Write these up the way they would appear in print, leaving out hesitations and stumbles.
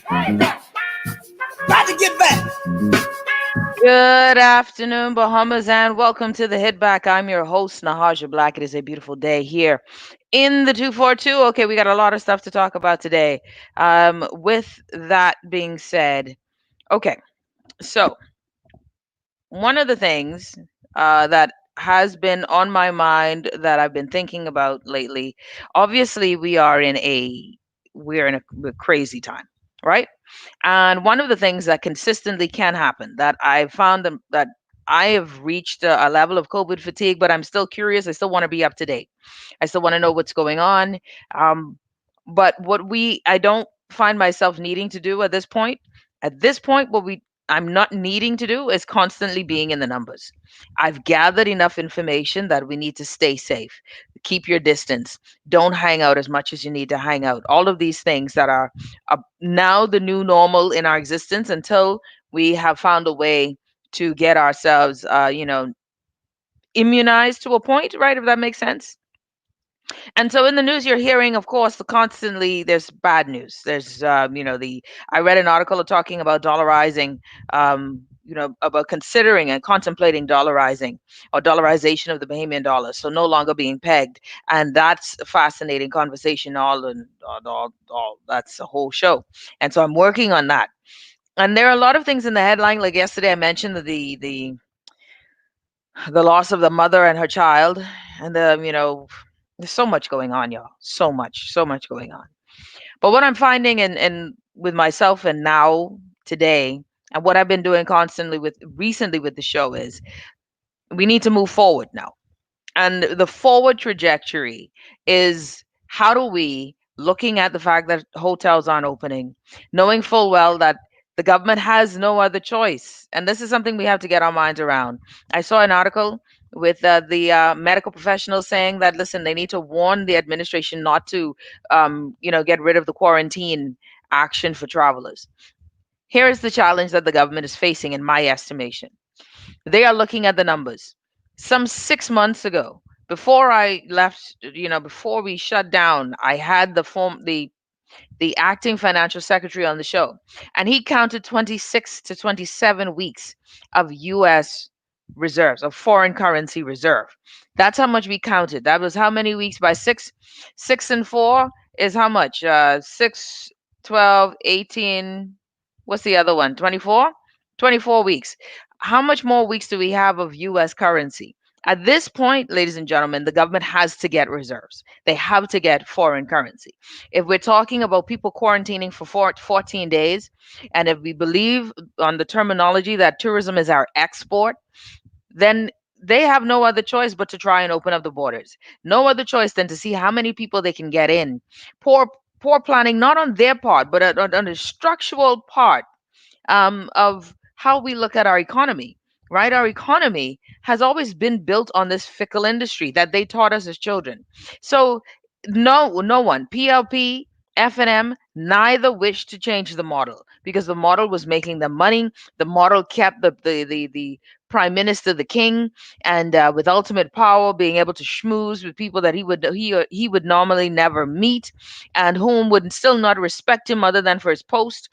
Got to get back. Good afternoon, Bahamas, and welcome to the Hit Back. I'm your host, Nahaja Black. It is a beautiful day here in the 242. Okay, we got a lot of stuff to talk about today. With that being said, okay, so one of the things that has been on my mind that I've been thinking about lately, obviously, we're in a crazy time, right? And one of the things that consistently can happen that I've found that I have reached a level of COVID fatigue, but I'm still curious. I still want to be up to date. I still want to know what's going on. Um, but I don't find myself needing to do at this point, I'm not needing to do is constantly being in the numbers. I've gathered enough information that we need to stay safe, keep your distance, don't hang out as much as you need to hang out. All of these things that are now the new normal in our existence until we have found a way to get ourselves, immunized to a point, right? If that makes sense. And so in the news, you're hearing, of course, constantly there's bad news. There's, I read an article talking about dollarizing, about considering and contemplating dollarizing or dollarization of the Bahamian dollar. So no longer being pegged. And that's a fascinating conversation. All that's a whole show. And so I'm working on that. And there are a lot of things in the headline. Like yesterday, I mentioned the loss of the mother and her child, and there's so much going on, y'all. So much going on. But what I'm finding and with myself and now today, and what I've been doing constantly with recently with the show is we need to move forward now. And the forward trajectory is how do we, looking at the fact that hotels aren't opening, knowing full well that the government has no other choice. And this is something we have to get our minds around. I saw an article with the medical professionals saying that, listen, they need to warn the administration not to, get rid of the quarantine action for travelers. Here is the challenge that the government is facing, in my estimation. They are looking at the numbers. Some 6 months ago, before I left, before we shut down, I had the acting financial secretary on the show, and he counted 26 to 27 weeks of U.S. reserves, of foreign currency reserve. That's how much we counted. That was how many weeks by six and four is how much? 6, 12, 18. What's the other one? 24? 24 weeks. How much more weeks do we have of U.S. currency? At this point, ladies and gentlemen, the government has to get reserves. They have to get foreign currency. If we're talking about people quarantining for 14 days, and if we believe on the terminology that tourism is our export, then they have no other choice but to try and open up the borders. No other choice than to see how many people they can get in. Poor planning, not on their part, but on the structural part of how we look at our economy, right? Our economy has always been built on this fickle industry that they taught us as children. So no one, PLP, F&M, neither wished to change the model because the model was making them money. The model kept the prime minister, the king, and with ultimate power, being able to schmooze with people that he would normally never meet, and whom would still not respect him other than for his post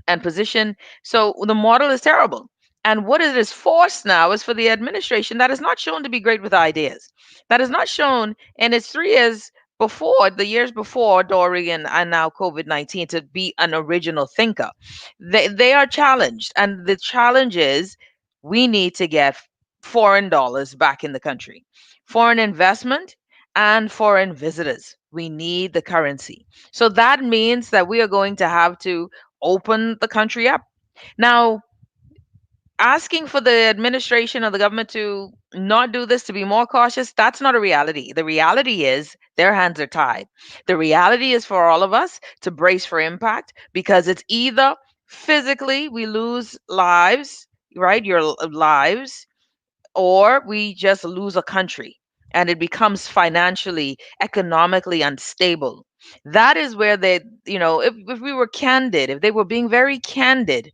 and position. So the model is terrible. And what it is forced now is for the administration that is not shown to be great with ideas. That is not shown in its 3 years before, the years before Dorian and now COVID-19, to be an original thinker. They are challenged. And the challenge is we need to get foreign dollars back in the country, foreign investment and foreign visitors. We need the currency. So that means that we are going to have to open the country up. Now, asking for the administration or the government to not do this, to be more cautious, that's not a reality. The reality is their hands are tied. The reality is for all of us to brace for impact because it's either physically we lose lives, right? Lives, or we just lose a country and it becomes financially, economically unstable. That is where if we were candid, if they were being very candid,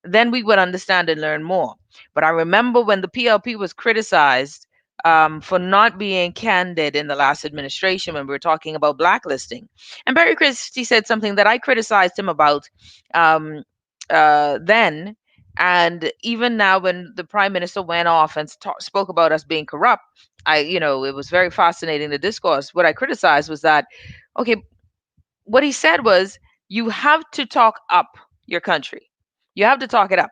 then we would understand and learn more. But I remember when the PLP was criticized for not being candid in the last administration when we were talking about blacklisting. And Barry Christie said something that I criticized him about um, then. And even now, when the prime minister went off and spoke about us being corrupt, it was very fascinating, the discourse. What I criticized was that, okay, what he said was, you have to talk up your country. You have to talk it up.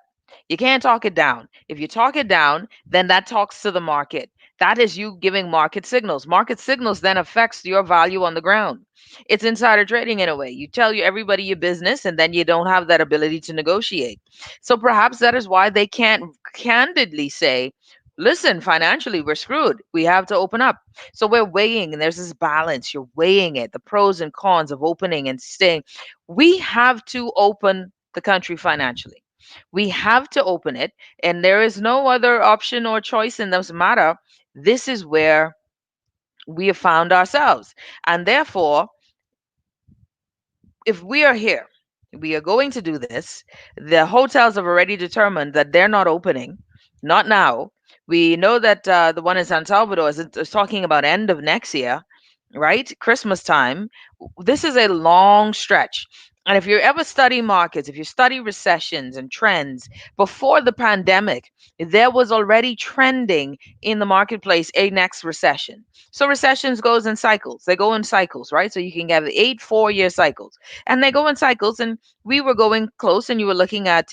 You can't talk it down. If you talk it down, then that talks to the market. That is you giving market signals. Market signals then affects your value on the ground. It's insider trading in a way. You tell everybody your business, and then you don't have that ability to negotiate. So perhaps that is why they can't candidly say, listen, financially, we're screwed. We have to open up. So we're weighing, and there's this balance. You're weighing it, the pros and cons of opening and staying. We have to open the country financially. We have to open it, and there is no other option or choice in this matter. This is where we have found ourselves. And therefore, if we are here, we are going to do this. The hotels have already determined that they're not opening, not now. We know that the one in San Salvador is talking about end of next year, right? Christmas time. This is a long stretch. And if you ever study markets, if you study recessions and trends, before the pandemic, there was already trending in the marketplace a next recession. So recessions goes in cycles. They go in cycles, right? So you can have 8 4-year cycles, and they go in cycles. And we were going close, and you were looking at,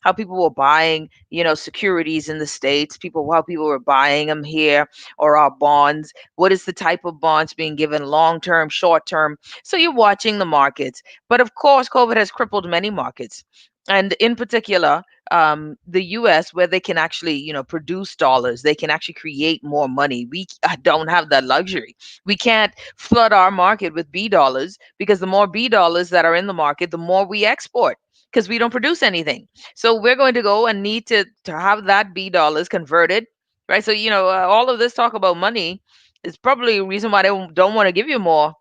how people were buying, securities in the States, how people were buying them here, or our bonds. What is the type of bonds being given, long term, short term? So you're watching the markets. But of course, COVID has crippled many markets. And in particular, the US, where they can actually, produce dollars, they can actually create more money. We don't have that luxury. We can't flood our market with B dollars, because the more B dollars that are in the market, the more we export, because we don't produce anything. So we're going to go and need to have that B dollars converted, right? So, all of this talk about money is probably a reason why they don't want to give you more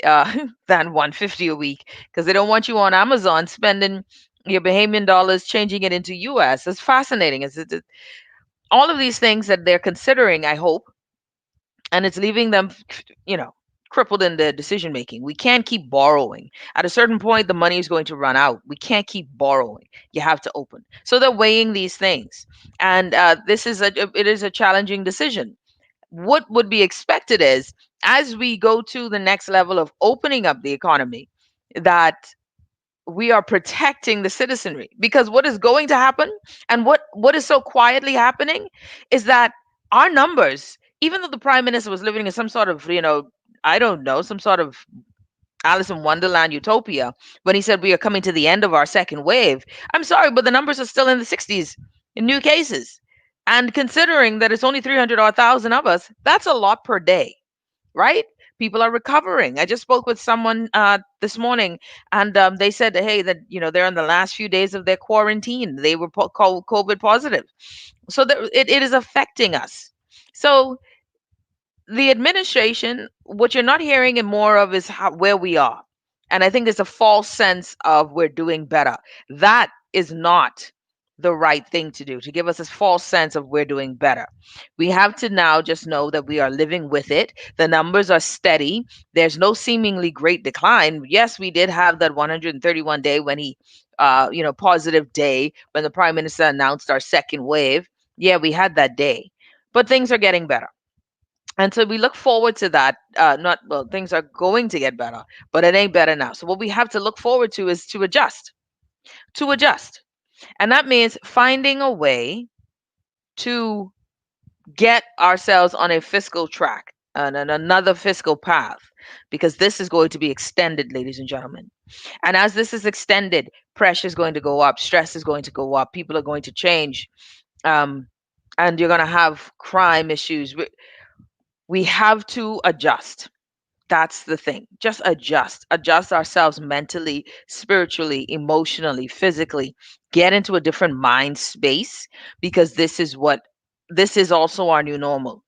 than 150 a week, because they don't want you on Amazon spending your Bahamian dollars, changing it into US. It's fascinating. All of these things that they're considering, I hope, and it's leaving them, you know, crippled in their decision making. We can't keep borrowing. At a certain point, the money is going to run out. We can't keep borrowing. You have to open. So they're weighing these things, and it is a challenging decision. What would be expected is, as we go to the next level of opening up the economy, that we are protecting the citizenry. Because what is going to happen, and what is so quietly happening, is that our numbers, even though the prime minister was living in some sort of, I don't know, some sort of Alice in Wonderland utopia when he said we are coming to the end of our second wave. I'm sorry, but the numbers are still in the 60s in new cases. And considering that it's only 300 or 1,000 of us, that's a lot per day, right? People are recovering. I just spoke with someone this morning, and they said, hey, that they're in the last few days of their quarantine. They were called COVID positive, so that it is affecting us. So the administration, what you're not hearing and more of, is where we are. And I think there's a false sense of we're doing better. That is not the right thing to do, to give us this false sense of we're doing better. We have to now just know that we are living with it. The numbers are steady. There's no seemingly great decline. Yes, we did have that 131 day when positive day when the prime minister announced our second wave. Yeah, we had that day, but things are getting better. And so we look forward to that. Not well, things are going to get better, but it ain't better now. So what we have to look forward to is to adjust, and that means finding a way to get ourselves on a fiscal track and another fiscal path, because this is going to be extended, ladies and gentlemen. And as this is extended, pressure is going to go up, stress is going to go up, people are going to change, um, and you're going to have crime issues. We have to adjust. That's the thing. Just adjust ourselves mentally, spiritually, emotionally, physically, get into a different mind space, because this is also our new normal.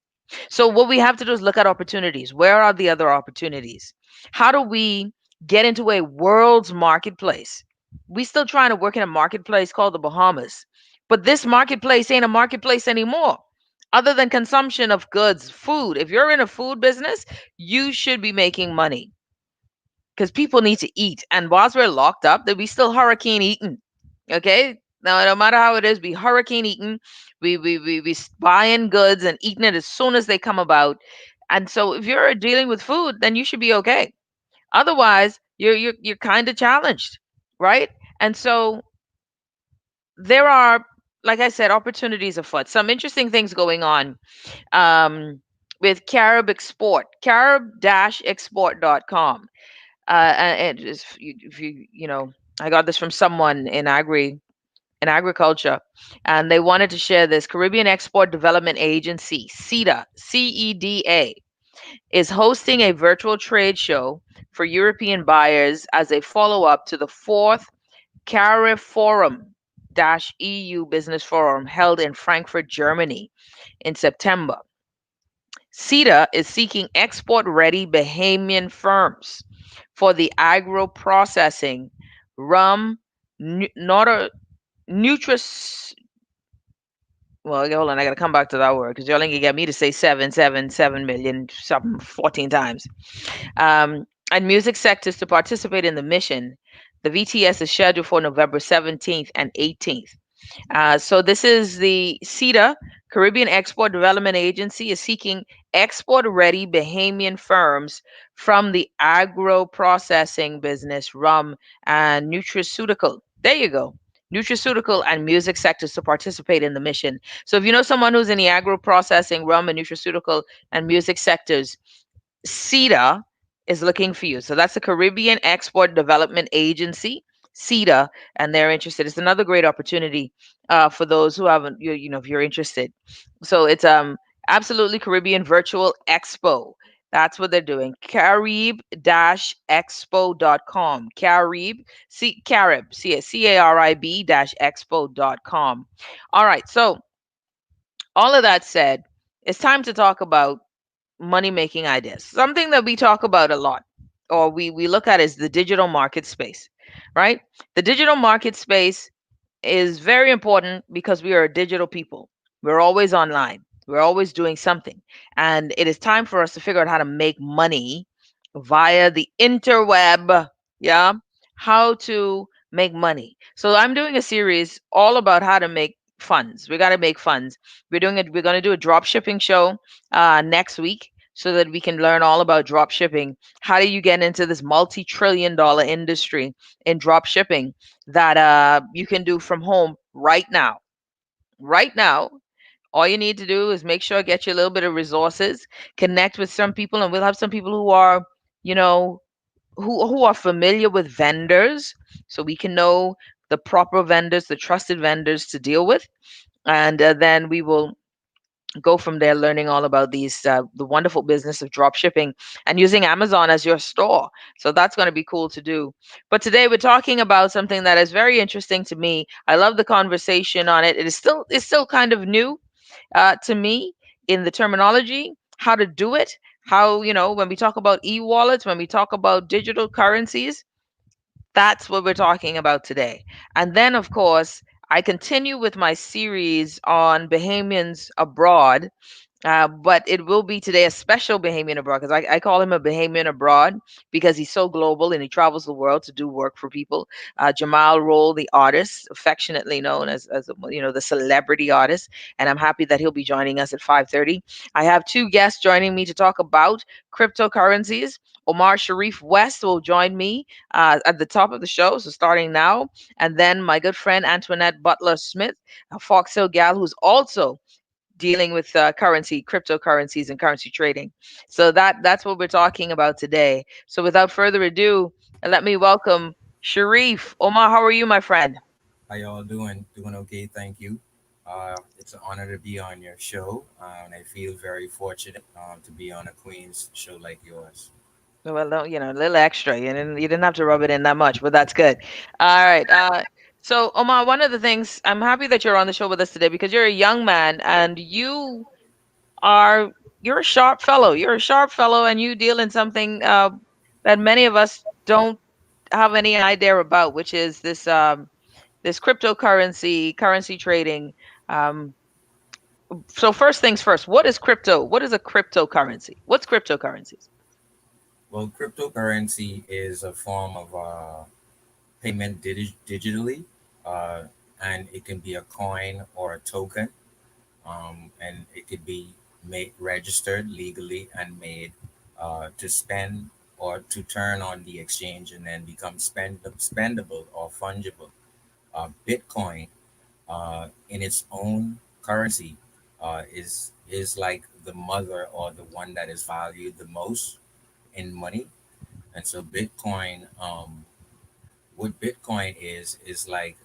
So what we have to do is look at opportunities. Where are the other opportunities? How do we get into a world's marketplace? We still trying to work in a marketplace called the Bahamas, but this marketplace ain't a marketplace anymore. other than consumption of goods, food. If you're in a food business, you should be making money because people need to eat. And whilst we're locked up, that we still hurricane eating. Okay. Now, no matter how it is, we hurricane eating. We buying goods and eating it as soon as they come about. And so, if you're dealing with food, then you should be okay. Otherwise, you're kind of challenged, right? And so there are, like I said, opportunities afoot. Some interesting things going on um, with Carib Export, carib-export.com. And if you know, I got this from someone in agriculture, and they wanted to share this. Caribbean Export Development Agency, CEDA, CEDA, is hosting a virtual trade show for European buyers as a follow up to the fourth CARIFORUM EU Business Forum held in Frankfurt, Germany in September. CETA is seeking export ready Bahamian firms for the agro processing, rum, nutris. Well, hold on, I gotta come back to that word because y'all ain't gonna get me to say 777 million something 14 times. And music sectors to participate in the mission. The VTS is scheduled for November 17th and 18th. So this is the CETA, Caribbean Export Development Agency, is seeking export-ready Bahamian firms from the agro-processing business, rum, and nutraceutical. There you go. Nutraceutical and music sectors to participate in the mission. So if you know someone who's in the agro-processing, rum, and nutraceutical and music sectors, CETA is looking for you. So that's the Caribbean Export Development Agency, CETA, and they're interested. It's another great opportunity for those who haven't, you know, if you're interested. So it's absolutely Caribbean Virtual Expo. That's what they're doing. Carib-expo.com. Carib-expo.com. All right. So all of that said, it's time to talk about money making ideas. Something that we talk about a lot or we look at is the digital market space, right? The digital market space is very important because we are digital people. We're always online. We're always doing something. And it is time for us to figure out how to make money via the interweb. Yeah. How to make money. So I'm doing a series all about how to make funds. We got to make funds. We're doing it. We're going to do a drop shipping show next week so that we can learn all about drop shipping. How do you get into this multi-trillion-dollar industry in drop shipping that you can do from home right now? Right now, all you need to do is make sure get you a little bit of resources, connect with some people, and we'll have some people who are, you know, who are familiar with vendors, so we can know the proper vendors, the trusted vendors to deal with, and then we will go from there learning all about these the wonderful business of drop shipping and using Amazon as your store. So that's going to be cool to do. But today we're talking about something that is very interesting to me. I love the conversation on it. It's still kind of new to me in the terminology, how to do it, how, you know, when we talk about e-wallets, when we talk about digital currencies, that's what we're talking about today. And then, of course, I continue with my series on Bahamians abroad, but it will be today a special Bahamian abroad because I call him a Bahamian abroad because he's so global and he travels the world to do work for people. Jamal Roll, the artist, affectionately known as you know, the celebrity artist, and I'm happy that he'll be joining us at 5:30. I have two guests joining me to talk about cryptocurrencies. Omar Sherief West will join me at the top of the show, so starting now, and then my good friend Antoinette Butler Smith, a Fox Hill gal who's also dealing with cryptocurrencies and currency trading. So that's what we're talking about today. So without further ado, let me welcome Sharif. Omar, how are you, my friend? How y'all doing? Doing okay, thank you. It's an honor to be on your show, and I feel very fortunate to be on a Queen's show like yours. Well, you know, a little extra. You didn't have to rub it in that much, but that's good. All right. So Omar, one of the things I'm happy that you're on the show with us today because you're a young man and are you're a sharp fellow. You're a sharp fellow, and you deal in something that many of us don't have any idea about, which is this cryptocurrency currency trading. Um, So first things first, what is crypto? What is a cryptocurrency? What's cryptocurrencies? Well, cryptocurrency is a form of payment digitally, uh, and it can be a coin or a token, and it could be made registered legally and made to spend or to turn on the exchange and then become spendable or fungible. Bitcoin, in its own currency, is like the mother or the one that is valued the most in money. And so Bitcoin, what Bitcoin is like,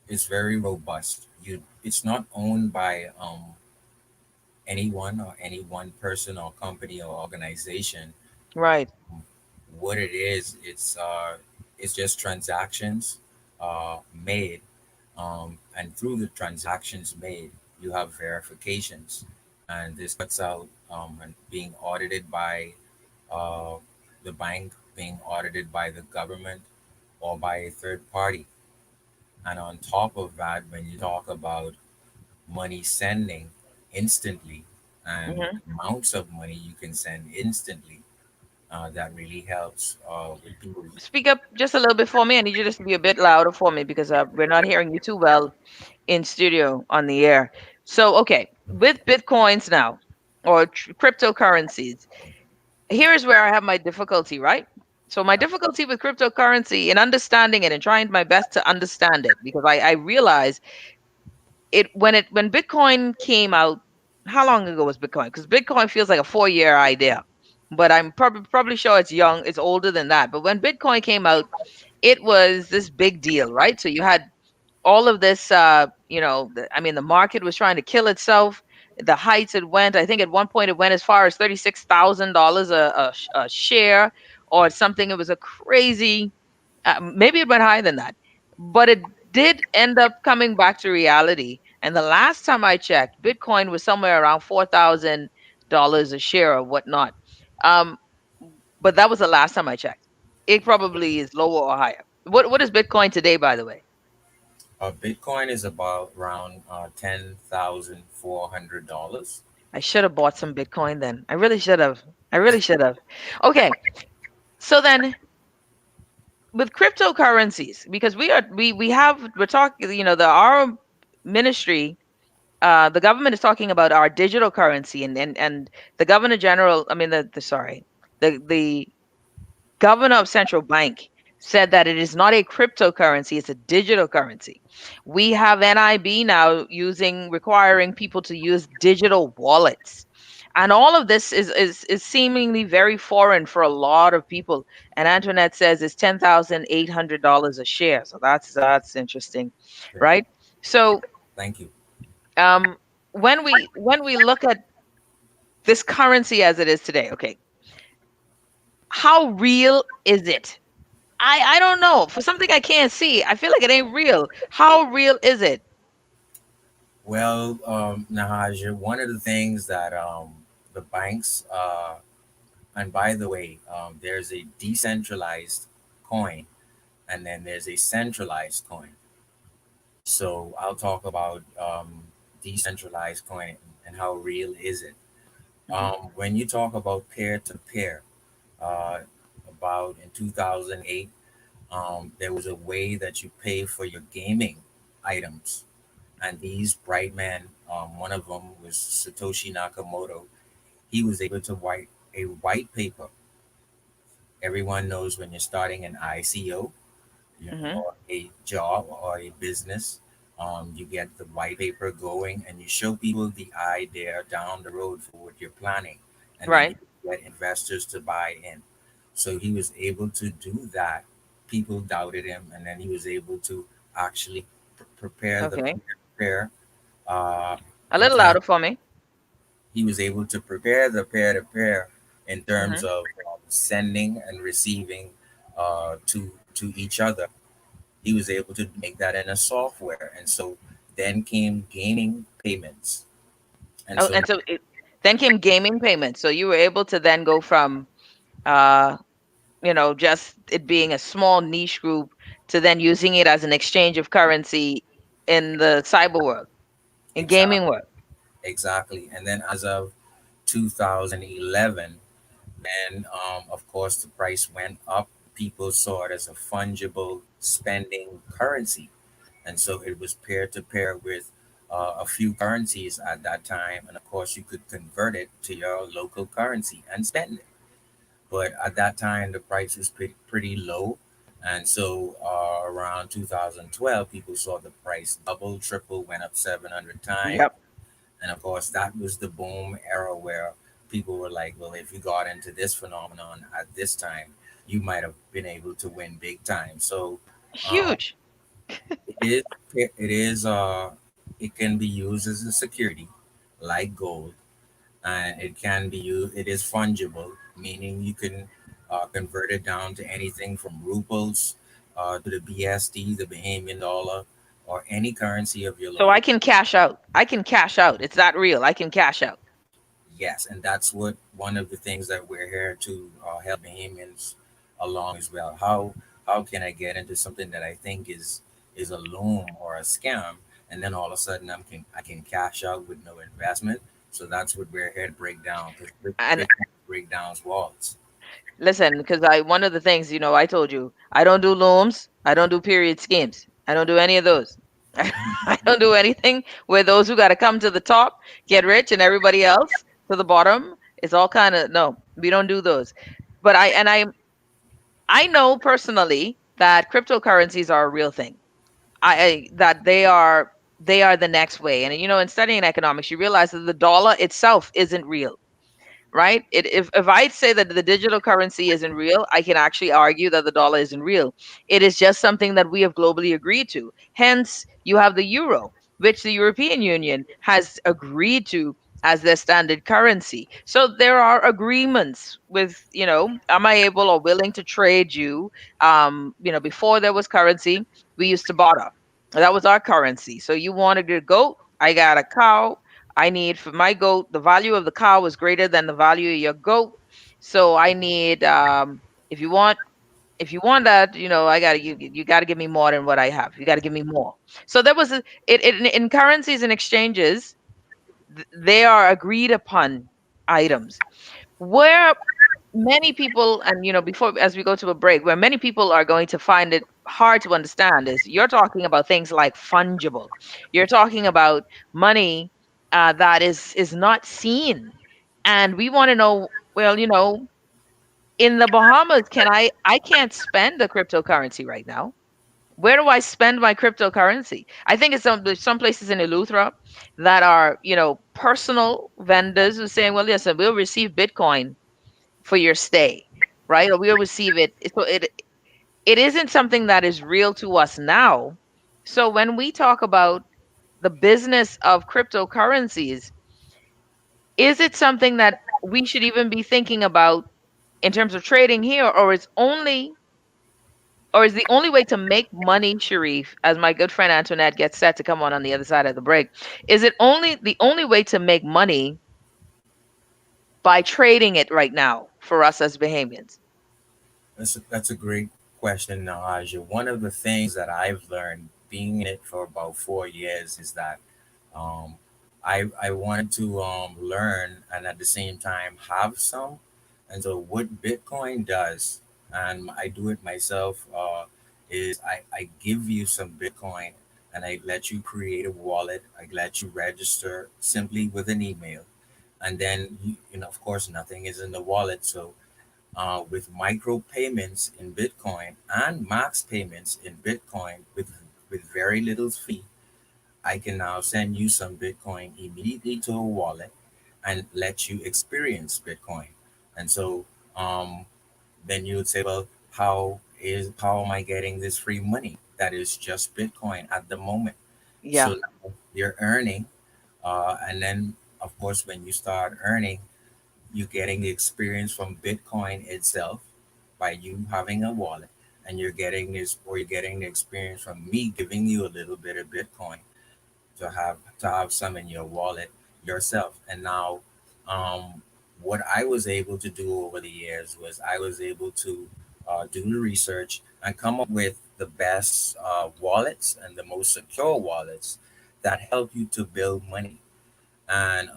it's very robust. It's not owned by anyone or any one person or company or organization. Right. What it is, it's just transactions made, and through the transactions made, you have verifications, and this cuts out and being audited by uh, the bank, being audited by the government or by a third party. And on top of that, when you talk about money sending instantly and Hmm. amounts of money you can send instantly, that really helps with people. Speak up just a little bit for me. I need you just to be a bit louder for me because we're not hearing you too well in studio on the air. So, okay, with bitcoins now or cryptocurrencies, here's where I have my difficulty, right? So, my difficulty with cryptocurrency in understanding it and trying my best to understand it because I realize when Bitcoin came out. How long ago was Bitcoin? Because Bitcoin feels like a 4 year idea, but I'm probably sure it's young, it's older than that. But when Bitcoin came out, it was this big deal, right? So you had all of this, I mean, the market was trying to kill itself. The heights it went. I think at one point it went as far as $36,000 a share or something. It was a crazy. Maybe it went higher than that, but it did end up coming back to reality. And the last time I checked, Bitcoin was somewhere around $4,000 a share or whatnot. Um, but that was the last time I checked. It probably is lower or higher. What is Bitcoin today, by the way? Bitcoin is about around $10,400. I should have bought some Bitcoin then. I really should have. I really should have. Okay. So then with cryptocurrencies, because we're talking, the our ministry, the government is talking about our digital currency and the governor general, I mean the sorry, the governor of central bank said that it is not a cryptocurrency, it's a digital currency. We have NIB now requiring people to use digital wallets. And all of this is seemingly very foreign for a lot of people. And Antoinette says it's $10,800 a share. So that's interesting, Okay, right? So thank you. um, when we look at this currency as it is today, okay, how real is it? I don't know. For something I can't see, I feel like it ain't real. How real is it? Well, Nahaja, one of the things that the banks, and by the way, there's a decentralized coin and then there's a centralized coin. So I'll talk about decentralized coin and how real is it. Mhm. When you talk about peer to peer, about in 2008, there was a way that you pay for your gaming items. And these bright men, one of them was Satoshi Nakamoto. He was able to write a white paper. Everyone knows when you're starting an ICO, Mhm. or a job or a business, you get the white paper going and you show people the idea down the road for what you're planning. And then you Right. get investors to buy in. So he was able to do that. People doubted him, and then he was able to actually prepare the Okay. peer uh, A in little terms. louder for me. He was able to prepare the peer to peer in terms Mhm. of sending and receiving to each other. He was able to make that in a software, and so then came gaming payments, and Oh, so and so then came gaming payments. So you were able to then go from uh, just it being a small niche group to then using it as an exchange of currency in the cyber world, in gaming exactly, world. exactly. And then as of 2011, then of course the price went up. People saw it as a fungible spending currency, and so it was peer to pair with a few currencies at that time, and of course you could convert it to your local currency and spend it. But at that time the price was pretty low, and so around 2012 people saw the price double, triple, went up 700 times. Yep. And of course, that was the boom era where people were like, well, if you got into this phenomenon at this time, you might have been able to win big time. So uh, Huge. it is it can be used as a security like gold, and it is fungible, meaning you can convert it down to anything from rubles to the BSD, the Bahamian dollar, or any currency of your So I local. can cash out. I can cash out. It's that real. I can cash out. Yes, and that's what one of the things that we're here to help Bahamians along as well. How can I get into something that I think is a loan or a scam, and then all of a sudden I can cash out with no investment. So that's what we're here to break down, because And Bitcoin break down walls. listen, because I one of the things, I told you, I don't do looms, I don't do period schemes, I don't do any of those. I don't do anything where those who got to come to the top get rich and everybody else to the bottom. It's all kind of no. We don't do those. But I know personally that cryptocurrencies are a real thing. That they are the next way. And in studying economics, you realize that the dollar itself isn't real, right? If I say that the digital currency isn't real, I can actually argue that the dollar isn't real. It is just something that we have globally agreed to. Hence, you have the euro, which the European Union has agreed to as their standard currency. So there are agreements with, am I able or willing to trade you? Before there was currency, we used to barter. That was our currency. So you wanted a goat, I got a cow. I need for my goat, the value of the cow is greater than the value of your goat. So I need, if you want, if you want that, I gotta you gotta give me more than what I have. You gotta give me more. So there was in currencies and exchanges, they are agreed upon items. Where many people, and before as we go to a break, where many people are going to find it hard to understand is you're talking about things like fungible. You're talking about money that is not seen, and we want to know. Well, in the Bahamas, I can't spend a cryptocurrency right now. Where do I spend my cryptocurrency? I think it's there's some places in Eleuthera that are, personal vendors who are saying, well, listen, we'll receive Bitcoin for your stay, right? Or we'll receive it. So it isn't something that is real to us now. So when we talk about the business of cryptocurrencies, is it something that we should even be thinking about in terms of trading here, or is the only way to make money, Sharif, as my good friend Antoinette gets set to come on the other side of the break, is it only the only way to make money by trading it right now for us as Bahamians? That's a great question, Nahaja. One of the things that I've learned being in it for about 4 years is that um, I wanted to learn and at the same time have some. And so what Bitcoin does, and I do it myself, is I give you some Bitcoin and I let you create a wallet. I let you register simply with an email. And then, of course, nothing is in the wallet. So with micro payments in Bitcoin and max payments in Bitcoin with very little fee, I can now send you some Bitcoin immediately to a wallet and let you experience Bitcoin. And so um, then you would say, well, how am I getting this free money that is just Bitcoin at the moment? Yeah, So now you're earning, and then of course when you start earning, you're getting the experience from Bitcoin itself by you having a wallet, and you're getting the experience from me giving you a little bit of Bitcoin to have some in your wallet yourself. And now, um, what I was able to do over the years was I was able to do the research and come up with the best wallets and the most secure wallets that help you to build money. and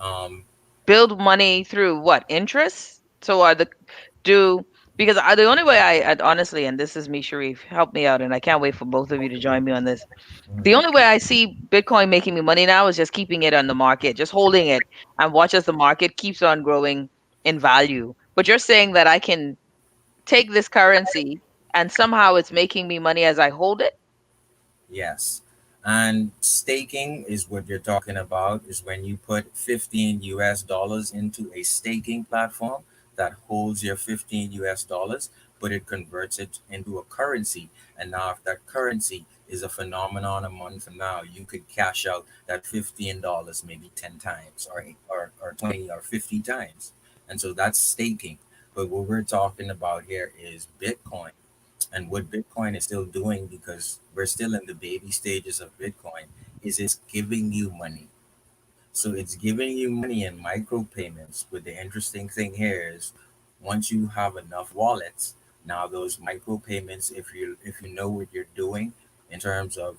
Build money through what? Interest? So are the do because the only way I honestly, and this is me, Sharif, help me out, and I can't wait for both of you to join me on this. The only way I see Bitcoin making me money now is just keeping it on the market, just holding it and watch as the market keeps on growing in value. But you're saying that I can take this currency and somehow it's making me money as I hold it? yes. And staking is what you're talking about, is when you put 15 US dollars into a staking platform that holds your 15 US dollars, but it converts it into a currency. And now, if that currency is a phenomenon a month from now, you could cash out that $15 maybe 10 times or 20 or 50 times. And so that's staking. But what we're talking about here is Bitcoin. And what Bitcoin is still doing, because we're still in the baby stages of Bitcoin, is it's giving you money. So it's giving you money in micropayments. But the interesting thing here is once you have enough wallets, now those micropayments, if you know what you're doing in terms of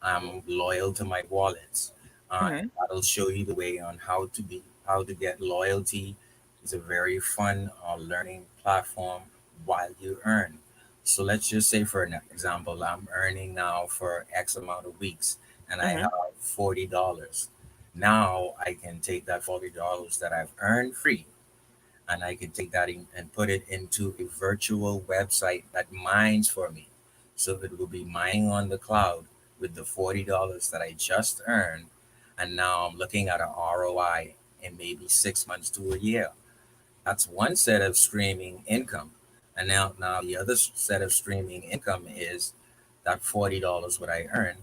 I'm loyal to my wallets. And Hmm. that'll show you the way on how to get loyalty. It's a very fun learning platform while you earn. So let's just say, for an example, I'm earning now for X amount of weeks, and I Hmm. have $40. Now I can take that $40 that I've earned free, and I can take that in and put it into a virtual website that mines for me. So it will be mining on the cloud with the $40 that I just earned. And now I'm looking at an ROI in maybe 6 months to a year. That's one set of streaming income. And now the other set of streaming income is that $40 what I earn.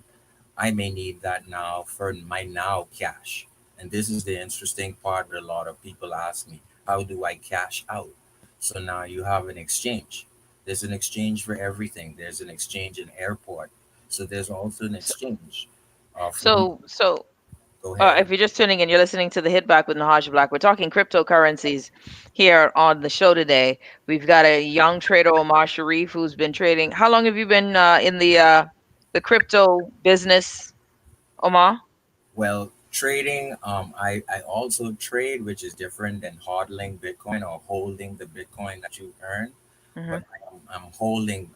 I may need that now for my now cash. And this is the interesting part that a lot of people ask me, how do I cash out? So now you have an exchange. There's an exchange for everything. There's an exchange in airport. So there's also an So, exchange for so go ahead. if you're just tuning in, you're listening to the Hit Back with Nahaj Black. We're talking cryptocurrencies here on the show today. We've got a young trader, Omar Sharif, who's been trading. How long have you been in the crypto business, Omar? Well, trading, I also trade, which is different than hodling Bitcoin or holding the Bitcoin that you earn. Hmm. But I'm holding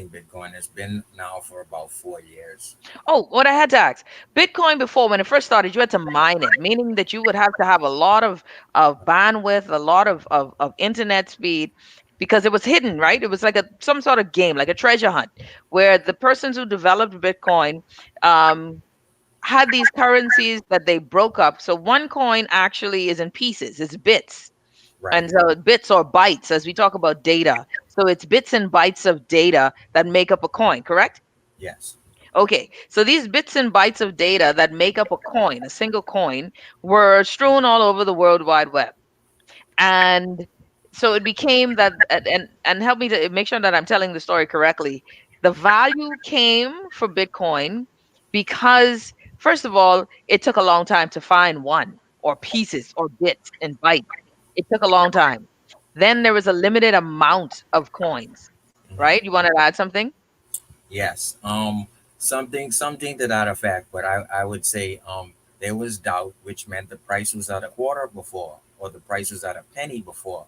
Bitcoin. It's been now for about 4 years. Oh, what I had to ask. Bitcoin before, when it first started, you had to mine it, meaning that you would have to have a lot of bandwidth, a lot of internet speed, because it was hidden, right? It was like some sort of game, like a treasure hunt, where the persons who developed Bitcoin um, had these currencies that they broke up. So one coin actually is in pieces, it's bits. Right. And so bits or bytes, as we talk about data. So it's bits and bytes of data that make up a coin, correct? Yes. Okay, so these bits and bytes of data that make up a coin, a single coin, were strewn all over the World Wide Web. And so it became that, and help me to make sure that I'm telling the story correctly. The value came for Bitcoin because, first of all, it took a long time to find one, or pieces, or bits and bytes. It took a long time. Then there was a limited amount of coins, right? Mhm. You wanted to add something? Yes. Something to that effect. But I would say there was doubt, which meant the price was at a quarter before, or the price was at a penny before.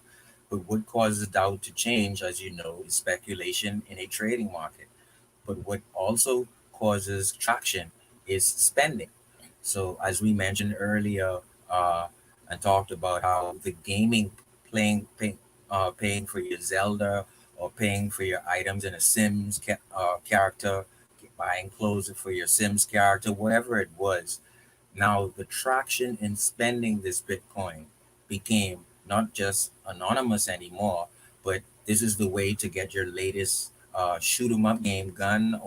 But what causes doubt to change, as you know, is speculation in a trading market. But what also causes traction is spending. So, as we mentioned earlier, uh, and talked about how the gaming paying for your Zelda or paying for your items in a Sims character, buying clothes for your Sims character, whatever it was. Now, the traction in spending this Bitcoin became not just anonymous anymore, but this is the way to get your latest shoot 'em up game gun,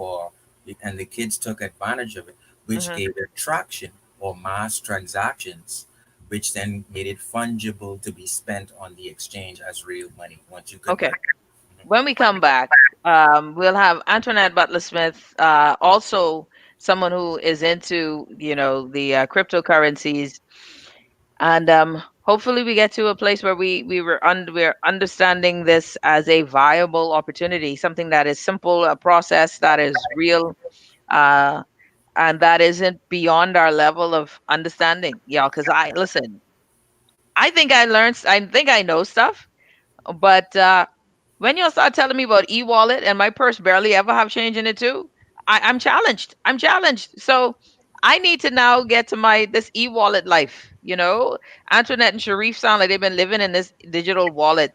and the kids took advantage of it, which Hmm. gave it traction or mass transactions, which then made it fungible to be spent on the exchange as real money once you convert. Okay. When we come back, we'll have Antoinette Butler Smith, also someone who is into, the cryptocurrencies, and hopefully we get to a place where we're understanding this as a viable opportunity, something that is simple, a process that is real, uh, and that isn't beyond our level of understanding, y'all. Because I listen, I think I know stuff, but when you start telling me about e-wallet and my purse barely ever have change in it too, I'm challenged. I'm challenged. So I need to now get to my this e-wallet life. Antoinette and Sharif sound like they've been living in this digital wallet.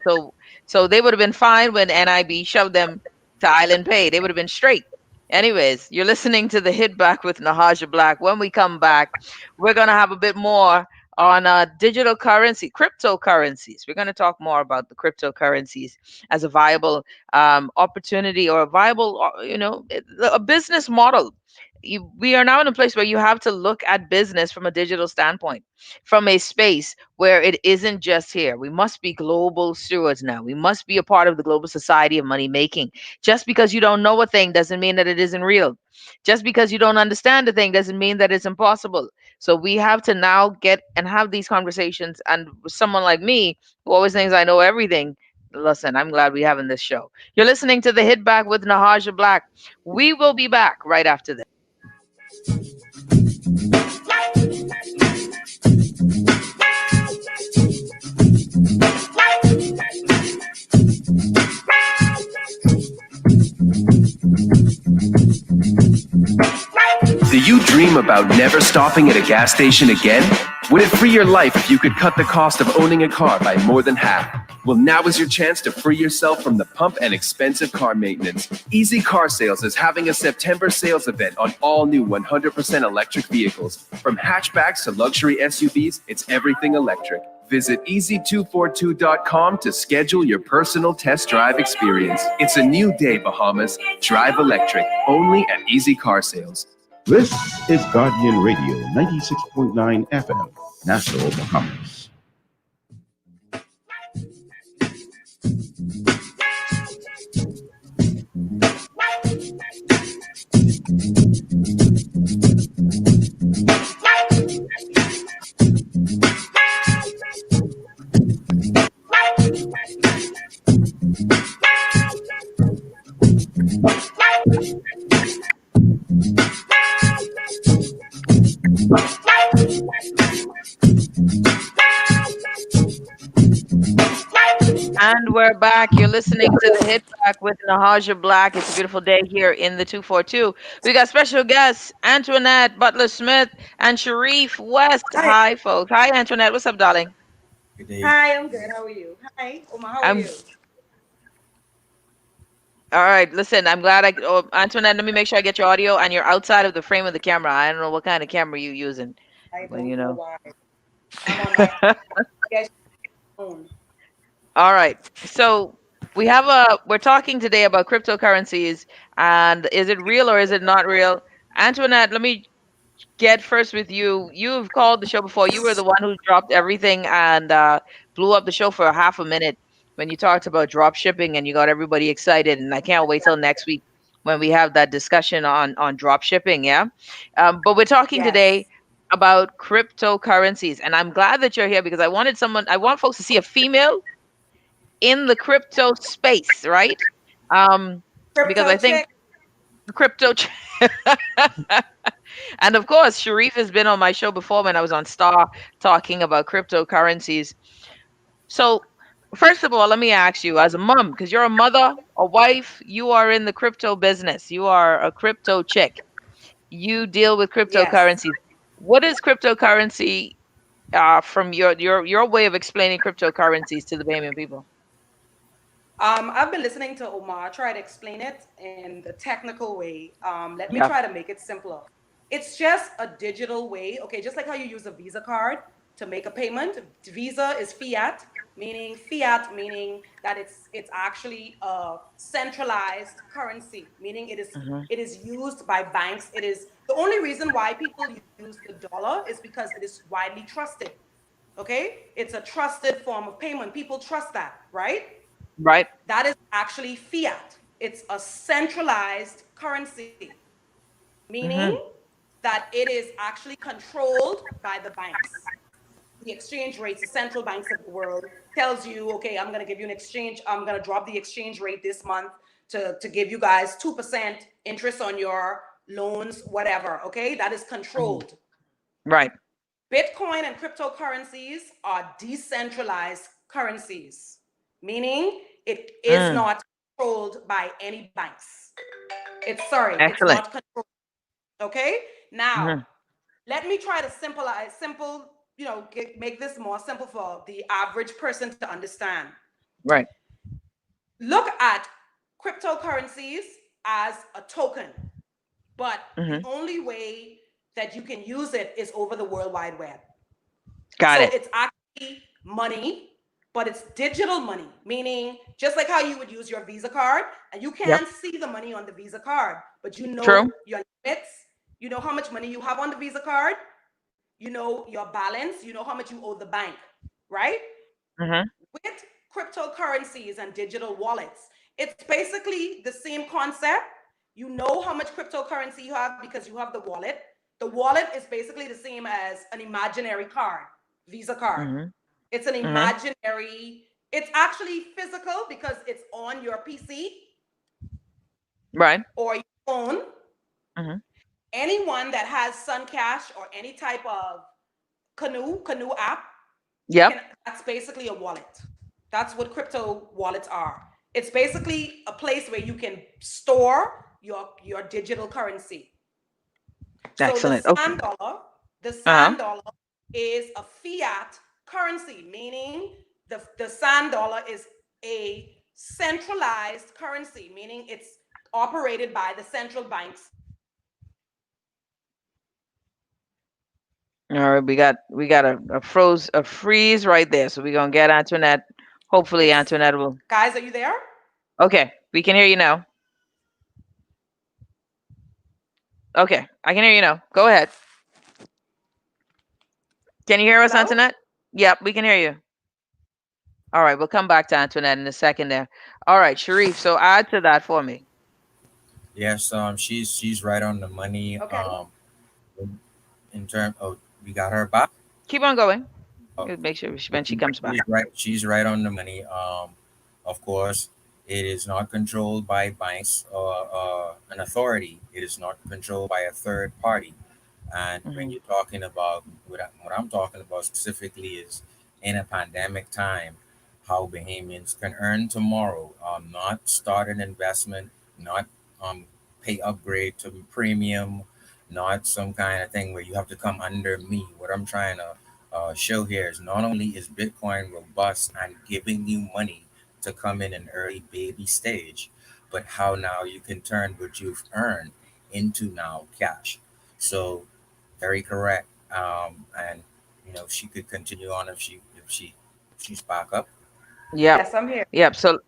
So they would have been fine when NIB shoved them to Island Pay. They would have been straight. Anyways, you're listening to the Hit Back with Nahaja Black. When we come back, we're gonna have a bit more on digital currency, cryptocurrencies. We're going to talk more about the cryptocurrencies as a viable opportunity, or a viable, a business model. We are now in a place where you have to look at business from a digital standpoint, from a space where it isn't just here. We must be global stewards now. We must be a part of the global society of money making. Just because you don't know a thing doesn't mean that it isn't real. Just because you don't understand a thing doesn't mean that it's impossible. So we have to now get and have these conversations. And with someone like me, who always thinks I know everything, listen, I'm glad we're having this show. You're listening to the Hit Back with Nahaja Black. We will be back right after this. Do you dream about never stopping at a gas station again? Would it free your life if you could cut the cost of owning a car by more than half? Well, now is your chance to free yourself from the pump and expensive car maintenance. Easy Car Sales is having a September sales event on all new 100% electric vehicles. From hatchbacks to luxury SUVs, it's everything electric. Visit easy242.com to schedule your personal test drive experience. It's a new day, Bahamas. Drive electric, only at Easy Car Sales. This is Guardian Radio 96.9 FM, Nassau, Bahamas. And we're back. You're listening to the Hit Back with Nahaja Black. It's a beautiful day here in the 242. We got special guests, Antoinette Butler Smith and Sherief West. Hi. Hi, folks. Hi, Antoinette. What's up, darling? Good day. Hi, I'm good. How are you? Hi, Omar. How are I'm you? all right. Listen, I'm glad Antoinette, let me make sure I get your audio and you're outside of the frame of the camera. I don't know what kind of camera you using, I but don't know why. I'm on my guess phone. All right. So we're talking today about cryptocurrencies, and is it real or is it not real? Antoinette, let me get first with you. You've called the show before. You were the one who dropped everything and blew up the show for a half a minute when you talked about drop shipping and you got everybody excited. And I can't wait till next week when we have that discussion on drop shipping. Yeah. But we're talking today Yes. about cryptocurrencies, and I'm glad that you're here because I want folks to see a female in the crypto space, right? Um, because I Crypto think check. crypto, and of course, Sharif has been on my show before when I was on Star talking about cryptocurrencies. So, first of all, let me ask you, as a mom, because you're a mother, a wife, you are in the crypto business, you are a crypto chick, you deal with Yes. cryptocurrencies. What is cryptocurrency from your way of explaining cryptocurrencies to the Bahamian people? I've been listening to Omar try to explain it in the technical way. Let me Yeah. try to make it simpler. It's just a digital way, okay, just like how you use a Visa card to make a payment. Visa is fiat meaning that it's actually a centralized currency, meaning Hmm. it is used by banks. It is the only reason why people use the dollar is because it is widely trusted. Okay? It's a trusted form of payment. People trust that, right? Right. That is actually fiat. It's a centralized currency, meaning Hmm. that it is actually controlled by the banks. The exchange rates, the central banks of the world tells you, okay, I'm going to give you an exchange. I'm going to drop the exchange rate this month to give you guys 2% interest on your loans, whatever. Okay, that is Mhm. controlled. Right. Bitcoin and cryptocurrencies are decentralized currencies, meaning it is Mm. not controlled by any banks. It's Excellent. not controlled. Okay, now Hmm. let me try to make this more simple for the average person to understand. Right. Look at cryptocurrencies as a token, but the Hmm. only way that you can use it is over the World Wide Web. Got So it. it's actually money, but it's digital money, meaning just like how you would use your Visa card and you Yep. can't see the money on the Visa card, but you True. know your limits, you know how much money you have on the Visa card, you know your balance, you know how much you owe the bank, right? Hmm. With cryptocurrencies and digital wallets, it's basically the same concept. You know how much cryptocurrency you have because you have the wallet. The wallet is basically the same as an imaginary card, Visa card. Hmm. It's an Hmm. imaginary, it's actually physical because it's on your PC Right. or your phone. Hmm. Anyone that has Suncash or any type of Canoe app, you Yep. can, that's basically a wallet. That's what crypto wallets are. It's basically a place where you can store your digital currency. So Excellent. Okay. the Uh-huh. sand dollar is a fiat currency, meaning the sand dollar is a centralized currency, meaning it's operated by the central banks. All right. We got a freeze right there. So we're gonna get Antoinette. Hopefully It's Antoinette will. guys, are you there? Okay. We can hear you now. Okay. I can hear you now. Go ahead. Can you hear us, Hello? Antoinette? Yep, we can hear you. All right. We'll come back to Antoinette in a second there. All right, Sharif. So add to that for me. Yes, she's right on the money. Okay. In terms of, we got her back. Keep on going. Uh, We'll make sure when she comes back. she's right. She's right on the money. Of course, it is not controlled by banks or an authority. It is not controlled by a third party. And when Hmm. you're talking about what I'm talking about specifically is in a pandemic time, how Bahamians can earn tomorrow, not start an investment, not um, pay upgrade to premium, not some kind of thing where you have to come under me. What I'm trying to show here is not only is Bitcoin robust and giving you money to come in an early baby stage, but how now you can turn what you've earned into now cash. So very correct. And she could continue on if she's back up. Yep. Yes, I'm here. Yep. So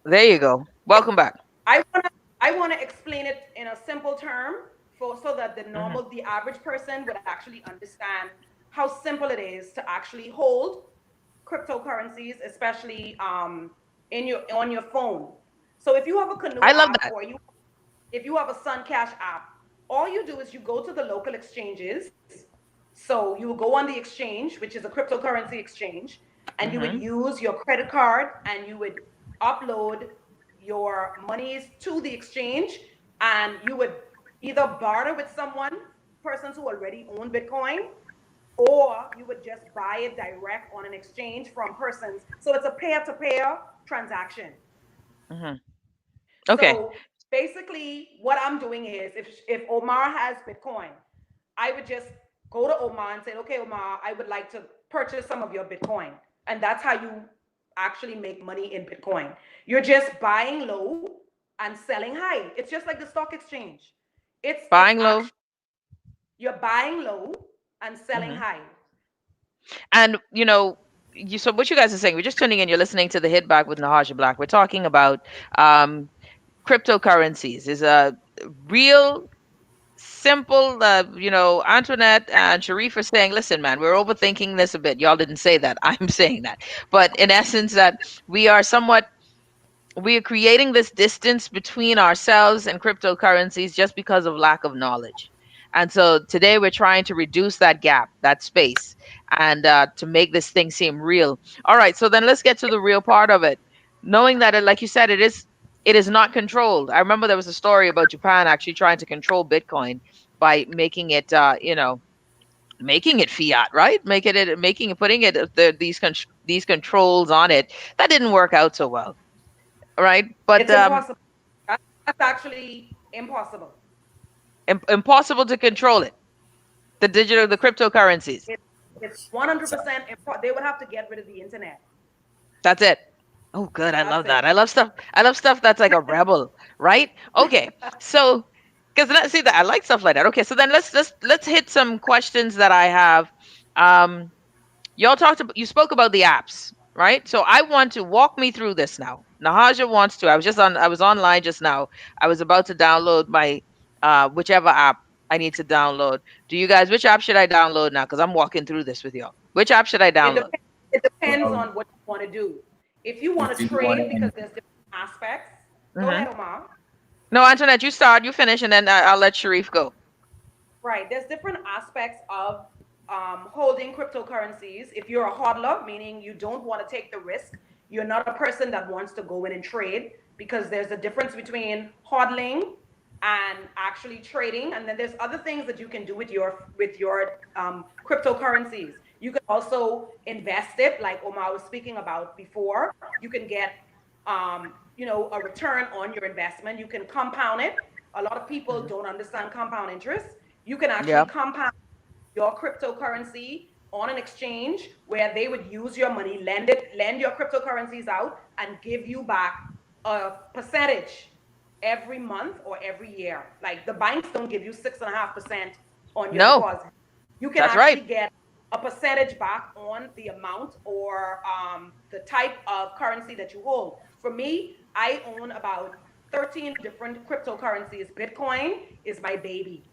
there you go. Welcome back. I want to I want to explain it in a simple term for so that Hmm. the average person would actually understand how simple it is to actually hold cryptocurrencies, especially in your on your phone. So if you have a Canoe I love app that. or if you have a Suncash app, all you do is you go to the local exchanges. So you will go on the exchange, which is a cryptocurrency exchange, and you would Hmm. use your credit card and you would upload your monies to the exchange and you would either barter with someone, persons who already own Bitcoin, or you would just buy it direct on an exchange from persons. So it's a peer to peer transaction. Hmm. Okay. So basically, what I'm doing is if Omar has Bitcoin, I would just go to Omar and say, okay, Omar, I would like to purchase some of your Bitcoin. And that's how you actually make money in Bitcoin. You're just buying low and selling high. It's just like the stock exchange. It's Buying low. actually you're buying low and selling Hmm. high. And so what you guys are saying, we're just tuning in. You're listening to the Hit Back with Nahaja Black. We're talking about um, cryptocurrencies. Is a real simple. Antoinette and Sharif are saying, "Listen, man, we're overthinking this a bit." Y'all didn't say that. I'm saying that, but in essence, that we are creating this distance between ourselves and cryptocurrencies just because of lack of knowledge. And so today we're trying to reduce that gap, that space, and to make this thing seem real. All right, so then let's get to the real part of it. Knowing that, like you said, it is. It is not controlled. I remember there was a story about Japan actually trying to control Bitcoin by making it, making it fiat, right? Making it, putting it these controls on it. That didn't work out so well, right? But It's impossible. That's actually impossible. impossible to control it. The cryptocurrencies. It, it's So, 100% they would have to get rid of the internet. That's it. Oh, good. I That's love it. that. I love stuff. I love stuff that's like a rebel, right? Okay. So, because see that I like stuff like that. Okay. So then let's hit some questions that I have. Um, y'all talked about, you spoke about the apps, right? So I want to walk me through this now. Nahaja wants to. I was online just now. I was about to download my whichever app I need to download. Do you guys, which app should I download now? Because I'm walking through this with y'all. Which app should I It download? depends. It depends well, on what you want to do. If you want if to you want trade, because to, there's different aspects. Go Hmm. ahead, Omar. No, Antoinette, you start, you finish, and then I'll let Sharif go. Right. There's different aspects of holding cryptocurrencies. If you're a hodler, meaning you don't want to take the risk, you're not a person that wants to go in and trade, because there's a difference between hodling and actually trading. And then there's other things that you can do with your cryptocurrencies. You can also invest it, like Omar was speaking about before. You can get a return on your investment. You can compound it. A lot of people Hmm. don't understand compound interest. You can actually Yeah. compound your cryptocurrency on an exchange where they would use your money, lend your cryptocurrencies out, and give you back a percentage every month or every year. Like the banks don't give you 6.5% on your No, deposit. You can that's right. actually get a percentage back on the amount or the type of currency that you hold. For me, I own about 13 different cryptocurrencies. Bitcoin is my baby.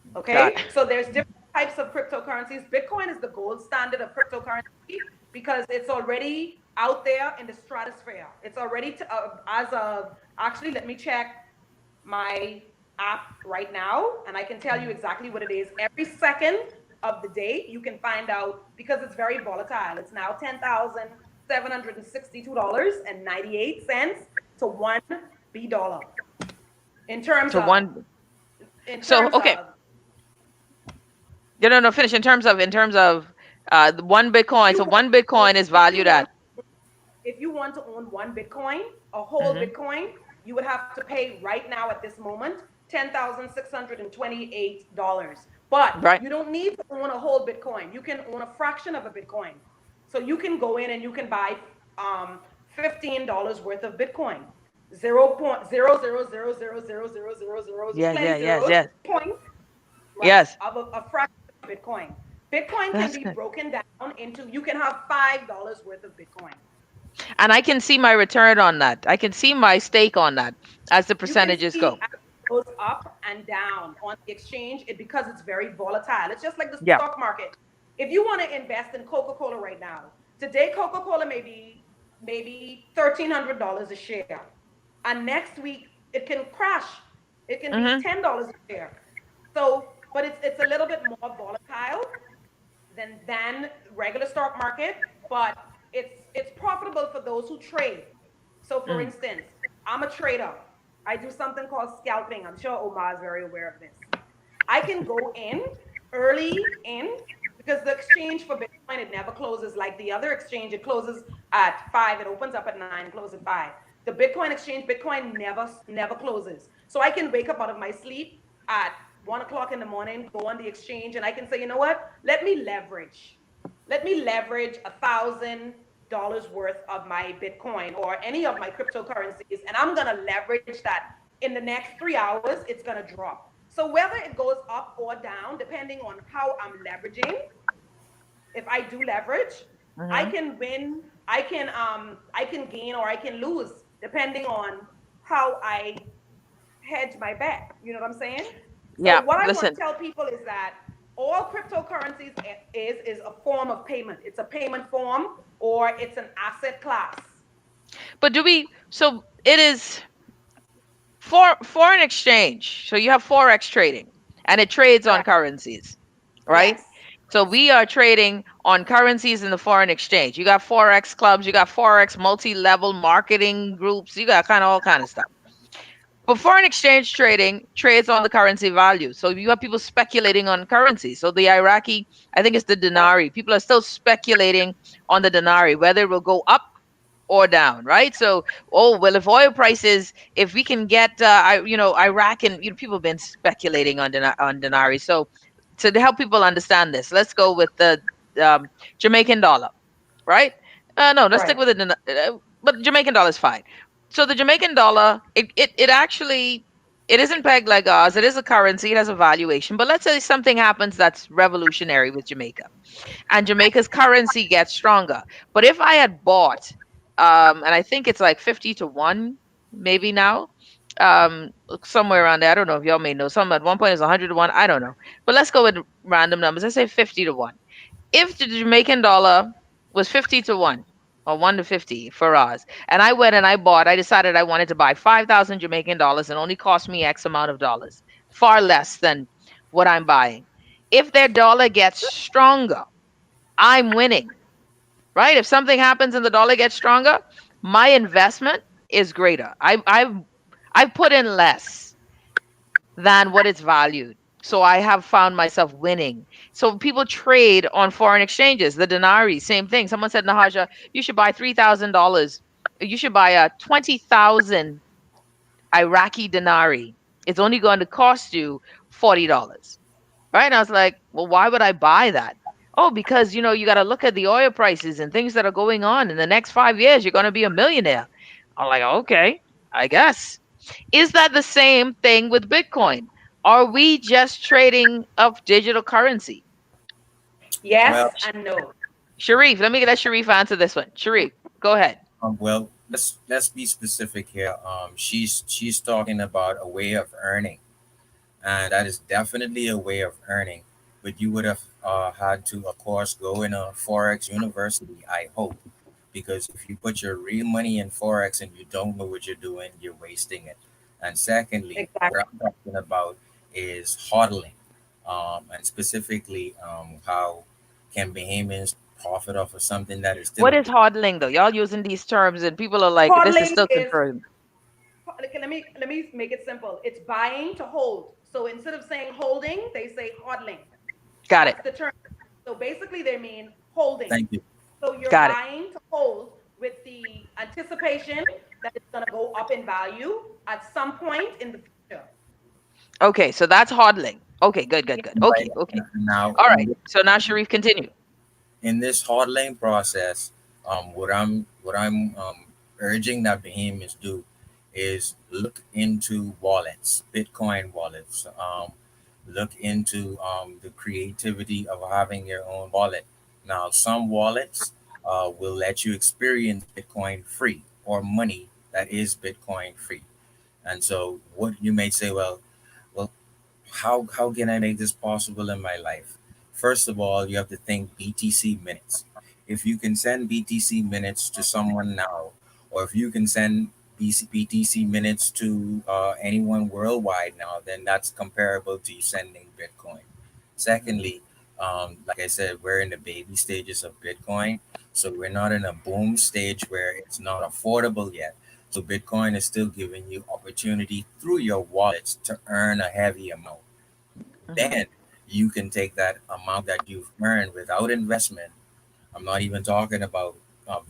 Got Okay, so there's different types of cryptocurrencies. Bitcoin is the gold standard of cryptocurrency because it's already out there in the stratosphere. It's already as of actually, let me check my app right now, and I can tell you exactly what it is. Every second of the day, you can find out because it's very volatile. It's now $10,762.98 to $1 in terms to of one. in So terms okay, of no, finish. In terms of the one if Bitcoin. you So want one to own, Bitcoin is if you valued want at. if you want to own one Bitcoin, a whole Hmm. Bitcoin, you would have to pay right now at this moment $10,628. But Right. you don't need to own a whole Bitcoin. You can own a fraction of a Bitcoin. So you can go in and you can buy $15 worth of Bitcoin. 0.000000000, Yes. plenty Yes. Yes. zeros, Yes. point, right, Yes. of a fraction of Bitcoin. Bitcoin can That's be good. broken down into, you can have $5 worth of Bitcoin. And I can see my return on that. I can see my stake on that as the You can percentages see go. as it goes up and down on the exchange because it's very volatile. It's just like the Yeah. stock market. If you want to invest in Coca-Cola right now, today Coca-Cola may be maybe $1,300 a share, and next week it can crash. It can be Hmm. $10 a share. So, but it's a little bit more volatile than regular stock market, but it's profitable for those who trade. So for Mm. instance, I'm a trader. I do something called scalping. I'm sure Omar is very aware of this. I can go in early in because the exchange for Bitcoin, it never closes like the other exchange. It closes at 5, it opens up at 9, closes at 5. The Bitcoin exchange, Bitcoin never closes. So I can wake up out of my sleep at 1 o'clock in the morning, go on the exchange, and I can say, you know what? Let me leverage $1,000 worth of my Bitcoin or any of my cryptocurrencies, and I'm gonna leverage that. In the next 3 hours, it's gonna drop. So whether it goes up or down, depending on how I'm leveraging, if I do leverage, I Hmm. can win, I can gain or I can lose depending on how I hedge my bet. You know what I'm saying? So Yeah. what I want to Listen. tell people is that all cryptocurrencies is a form of payment. It's a payment form or it's an asset class. But do we? So it is for foreign exchange. So you have forex trading, and it trades on Correct. currencies, right? Yes. So we are trading on currencies in the foreign exchange. You got forex clubs, you got forex multi-level marketing groups, you got kind of all kind of stuff. But foreign exchange trading trades on the currency value. So you have people speculating on currency. So the Iraqi, I think it's the dinari. People are still speculating on the dinari, whether it will go up or down, right? So, oh well, if oil prices, if we can get, Iraq, and people have been speculating on dinari. So, to help people understand this, let's go with the Jamaican dollar, right? No, let's stick Right. with it. But Jamaican dollar is fine. So the Jamaican dollar, it actually, it isn't pegged like ours. It is a currency. It has a valuation. But let's say something happens that's revolutionary with Jamaica, and Jamaica's currency gets stronger. But if I had bought, and I think it's like 50 to 1, maybe now, somewhere around there. I don't know if y'all may know. Some at one point is 100 to 1. I don't know. But let's go with random numbers. Let's say 50 to 1. If the Jamaican dollar was 50 to 1 or 1 to 50 for us, and I went and I decided I wanted to buy 5,000 Jamaican dollars and only cost me X amount of dollars, far less than what I'm buying. If their dollar gets stronger, I'm winning, right? If something happens and the dollar gets stronger, my investment is greater. I've put in less than what it's valued. So I have found myself winning. So people trade on foreign exchanges. The dinari, same thing. Someone said, Nahaja, you should buy $3,000. You should buy a 20,000 Iraqi dinari. It's only going to cost you $40. Right? And I was like, well, why would I buy that? Oh, because you got to look at the oil prices and things that are going on. In the next 5 years, you're going to be a millionaire. I'm like, okay, I guess. Is that the same thing with Bitcoin? Are we just trading of digital currency? Well, Yes and no. Sharif, let Sharif answer this one. Sharif, go ahead. well, let's be specific here. She's talking about a way of earning, and that is definitely a way of earning. But you would have had to, of course, go in a forex university. I hope, because if you put your real money in forex and you don't know what you're doing, you're wasting it. And secondly, what Exactly. I'm talking about is hodling, and specifically how can Bahamians profit off of something that is still What a is hodling though? Y'all using these terms and people are like, this is Hodling still is, confirmed. okay, let me make it simple. It's buying to hold. So instead of saying holding, they say hodling. Got it. That's the term. So basically, they mean holding. thank you. So you're Got it. buying to hold with the anticipation that it's going to go up in value at some point in the future. Okay, so that's hodling. Okay, good, Yeah. good, good. Right Okay, okay. now, All right. So now Sharif, continue. in this hodling process, what I'm urging that Bahamians do is look into wallets, Bitcoin wallets. Look into the creativity of having your own wallet. Now, some wallets will let you experience Bitcoin free or money that is Bitcoin free. And so, what you may say, well, how can I make this possible in my life? First of all, you have to think BTC minutes. If you can send BTC minutes to someone now, or if you can send BTC minutes to anyone worldwide now, then that's comparable to you sending Bitcoin. Secondly, like I said, we're in the baby stages of Bitcoin, so we're not in a boom stage where it's not affordable yet. So Bitcoin is still giving you opportunity through your wallets to earn a heavy amount. Hmm. Then you can take that amount that you've earned without investment. I'm not even talking about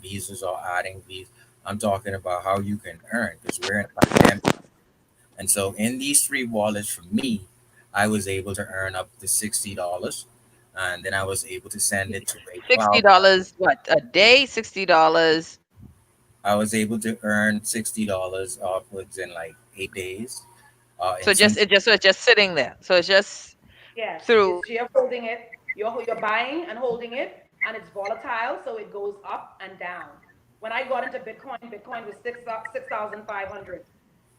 visas or adding fees. I'm talking about how you can earn because we're in a pandemic. And so in these three wallets, for me, I was able to earn up to $60, and then I was able to send it to a sixty cloud wallet. dollars what a day? $60. I was able to earn $60 upwards in like 8 days. In So some, it's just sitting there. So it's just Yes, through. it's you're holding it. You're buying and holding it, and it's volatile, so it goes up and down. When I got into Bitcoin, Bitcoin was 6,500.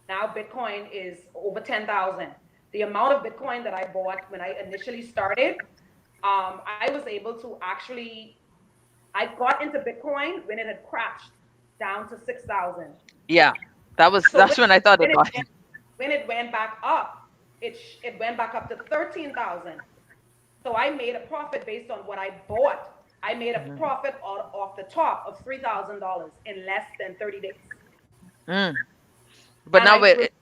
Now Bitcoin is over 10,000. The amount of Bitcoin that I bought when I initially started, I was able to actually, I got into Bitcoin when it had crashed down to 6,000. Yeah, So that's when I thought when it about it. went, when it went back up, it went back up to 13,000. So I made a profit based on what I bought. I made a Mhm. profit off the top of $3,000 in less than 30 days. Mm. But And now, wait,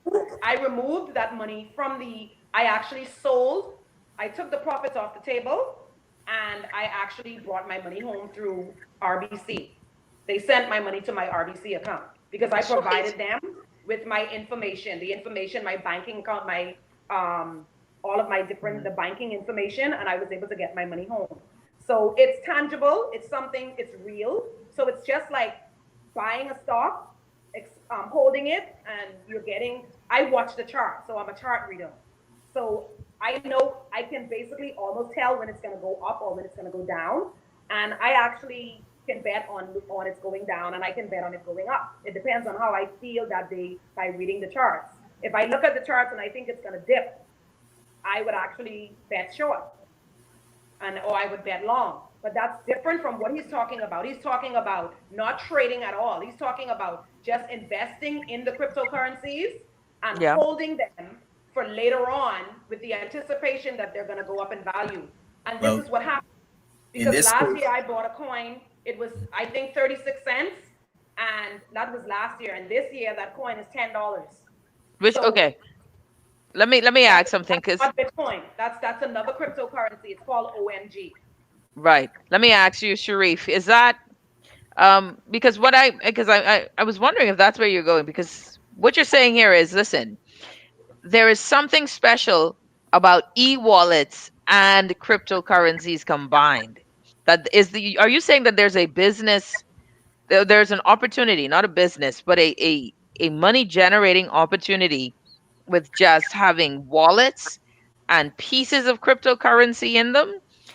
I removed that money from I actually sold, I took the profits off the table, and I actually brought my money home through RBC. They sent my money to my RBC account because I sweet. provided them with my information, my banking account, all of my Mhm. the banking information, and I was able to get my money home. So it's tangible, it's something, it's real. So it's just like buying a stock, holding it, and you're getting. I watch the chart, so I'm a chart reader. So I know I can basically almost tell when it's going to go up or when it's going to go down, and I actually can bet on it's going down, and I can bet on it going up. It depends on how I feel that day by reading the charts. If I look at the charts and I think it's going to dip, I would actually bet short, and or I would bet long. But that's different from what he's talking about. He's talking about not trading at all. He's talking about just investing in the cryptocurrencies and Yeah. holding them for later on with the anticipation that they're going to go up in value. And this Well, is what happened. in Because this last case, year I bought a coin, it was, I think, 36 cents. And that was last year. And this year that coin is $10. Which, So okay. Let me that's, ask something, that's because not Bitcoin. That's another cryptocurrency. It's called OMG. right. Let me ask you, Sharif, is that because I was wondering if that's where you're going, because what you're saying here is, listen, there is something special about e-wallets and cryptocurrencies combined. That is the Are you saying that there's a business, there's an opportunity, not a business, but a money generating opportunity with just having wallets and pieces of cryptocurrency in them?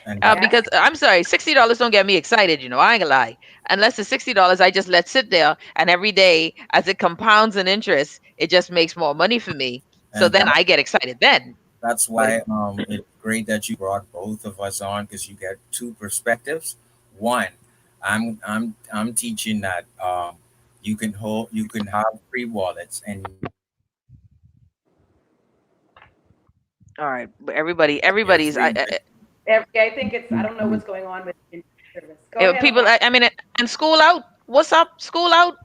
and that, Because Yes. I'm sorry, $60 don't get me excited. I ain't gonna lie. Unless the $60 I just let sit there, and every day as it compounds in interest, it just makes more money for me. So and then I get excited then. that's But why it's great that you brought both of us on because you get two perspectives. One, I'm teaching that you can have free wallets and all right, but they're everybody's free. I think it's, I don't know what's going on with the service. Go ahead, people. Omar. I mean, and school out. What's up? School out.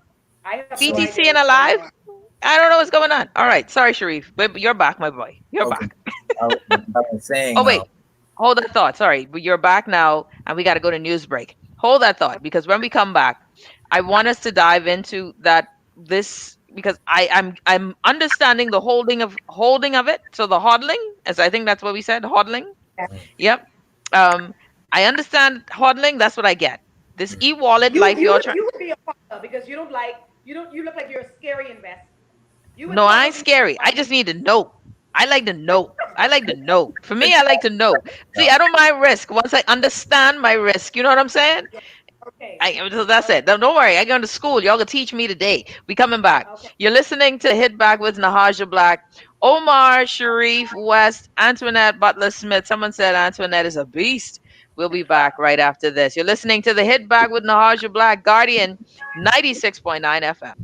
I have no idea BTC and what's going alive. on. I don't know what's going on. All right, sorry, Sharif, but you're back, my boy. You're Okay, back. I was saying Oh wait, hold that thought. Sorry, but you're back now, and we got to go to news break. Hold that thought, because when we come back, I want us to dive into that this because I'm understanding the holding of it. So the hodling, as I think that's what we said, hodling. mm, Yep. Um, I understand hodling. That's what I get. This mm, e-wallet life you're trying. You would be a father because you don't like, you look like you're a scary investor. You would No, I ain't probably scary. I like, just need to know. I like to know. I like to know. For me, I like to know. See, yeah, I don't mind risk once I understand my risk. You know what I'm saying? okay, So that's it. Don't worry. I going to school. Y'all can teach me today. We coming back. okay. You're listening to Hit Back with Nahaja Black, Omar Sharif West, Antoinette Butler Smith. Someone said Antoinette is a beast. We'll be back right after this. You're listening to the Hit Back with Nahaja Black, Guardian 96.9 FM.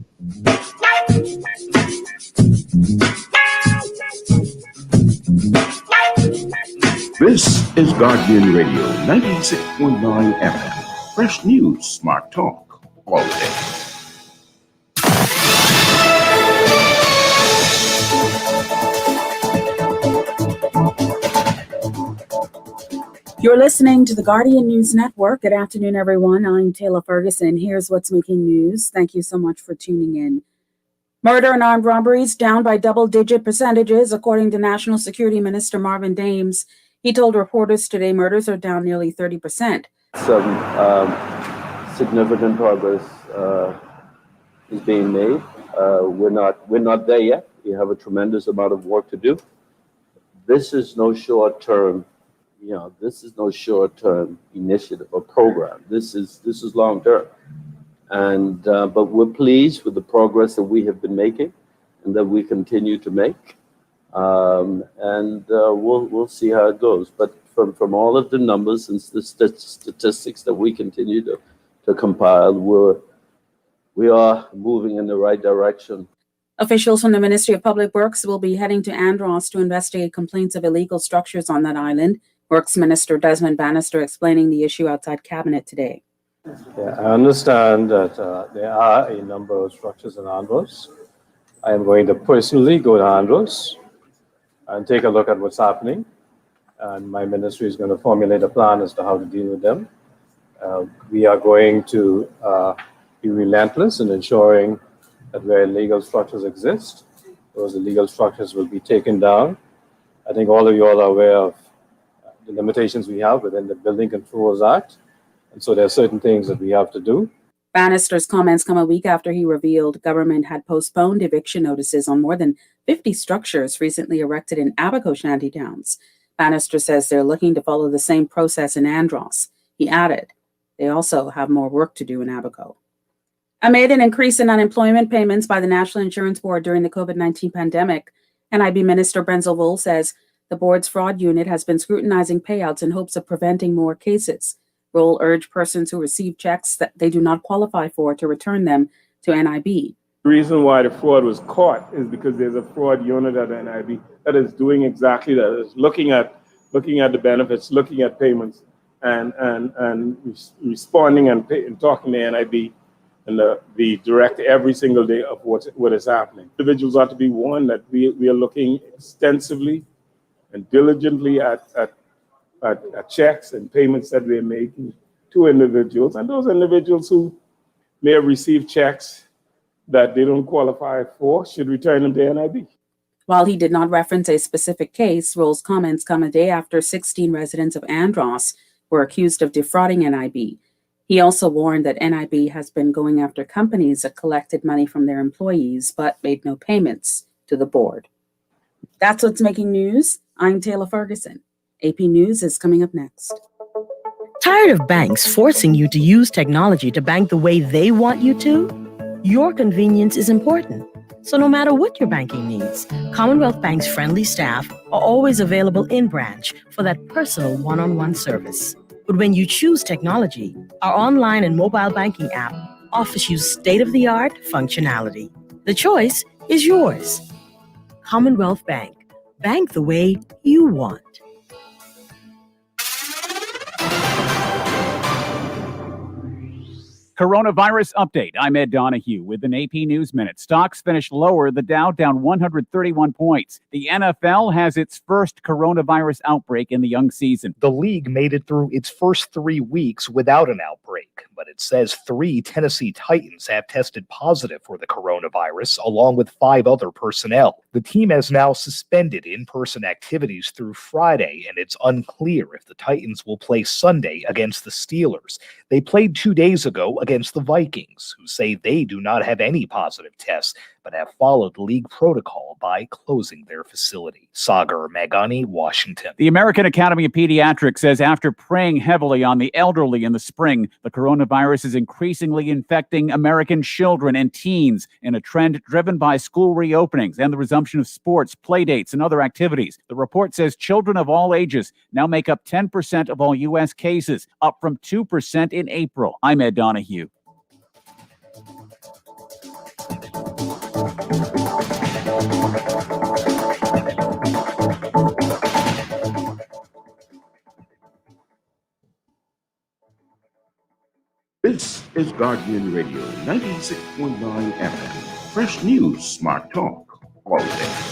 This is Guardian Radio 96.9 FM. Fresh news, smart talk, all day. You're listening to the Guardian News Network. Good afternoon, everyone. I'm Taylor Ferguson. Here's what's making news. Thank you so much for tuning in. Murder and armed robberies down by double-digit percentages, according to National Security Minister Marvin Dames. He told reporters today murders are down nearly 30%. Some significant progress is being made. We're not there yet. We have a tremendous amount of work to do. This is no short-term. This is no short-term initiative or program. This is long-term, and but we're pleased with the progress that we have been making, and that we continue to make, and we'll see how it goes. But from all of the numbers and the statistics that we continue to compile, we are moving in the right direction. Officials from the Ministry of Public Works will be heading to Andros to investigate complaints of illegal structures on that island. Works Minister Desmond Bannister explaining the issue outside Cabinet today. Yeah, I understand that there are a number of structures in Andros. I am going to personally go to Andros and take a look at what's happening. And my ministry is going to formulate a plan as to how to deal with them. We are going to be relentless in ensuring that where illegal structures exist, those illegal structures will be taken down. I think all of you all are aware of the limitations we have within the Building Controls Act. And so there are certain things that we have to do. Bannister's comments come a week after he revealed government had postponed eviction notices on more than 50 structures recently erected in Abaco shantytowns. Bannister says they're looking to follow the same process in Andros. He added, they also have more work to do in Abaco. Amid an increase in unemployment payments by the National Insurance Board during the COVID-19 pandemic, NIB Minister Brenzel Wool says the board's fraud unit has been scrutinizing payouts in hopes of preventing more cases. Wool urged persons who receive checks that they do not qualify for to return them to NIB. The reason why the fraud was caught is because there's a fraud unit at NIB that is doing exactly that. It's looking at the benefits, looking at payments, and responding and talking to NIB and the director every single day of what is happening. Individuals ought to be warned that we are looking extensively and diligently at checks and payments that we're making to individuals, and those individuals who may have received checks that they don't qualify for should return them to NIB. While he did not reference a specific case, Wool's comments come a day after 16 residents of Andros were accused of defrauding NIB. He also warned that NIB has been going after companies that collected money from their employees but made no payments to the board. That's what's making news. I'm Taylor Ferguson. AP News is coming up next. Tired of banks forcing you to use technology to bank the way they want you to? Your convenience is important. So no matter what your banking needs, Commonwealth Bank's friendly staff are always available in branch for that personal one-on-one service. But when you choose technology, our online and mobile banking app offers you state-of-the-art functionality. The choice is yours. Commonwealth Bank. Bank the way you want. Coronavirus update. I'm Ed Donahue with an AP News Minute. Stocks finished lower, the Dow down 131 points. The NFL has its first coronavirus outbreak in the young season. The league made it through its first 3 weeks without an outbreak, but it says 3 Tennessee Titans have tested positive for the coronavirus, along with 5 other personnel. The team has now suspended in-person activities through Friday, and it's unclear if the Titans will play Sunday against the Steelers. They played 2 days ago against the Vikings, who say they do not have any positive tests, but have followed league protocol by closing their facility. Sagar Magani, Washington. The American Academy of Pediatrics says after preying heavily on the elderly in the spring, the coronavirus is increasingly infecting American children and teens in a trend driven by school reopenings and the resumption of sports, play dates, and other activities. The report says children of all ages now make up 10% of all U.S. cases, up from 2% in April. I'm Ed Donahue. This is Guardian Radio, 96.9 FM. Fresh news, smart talk, all day.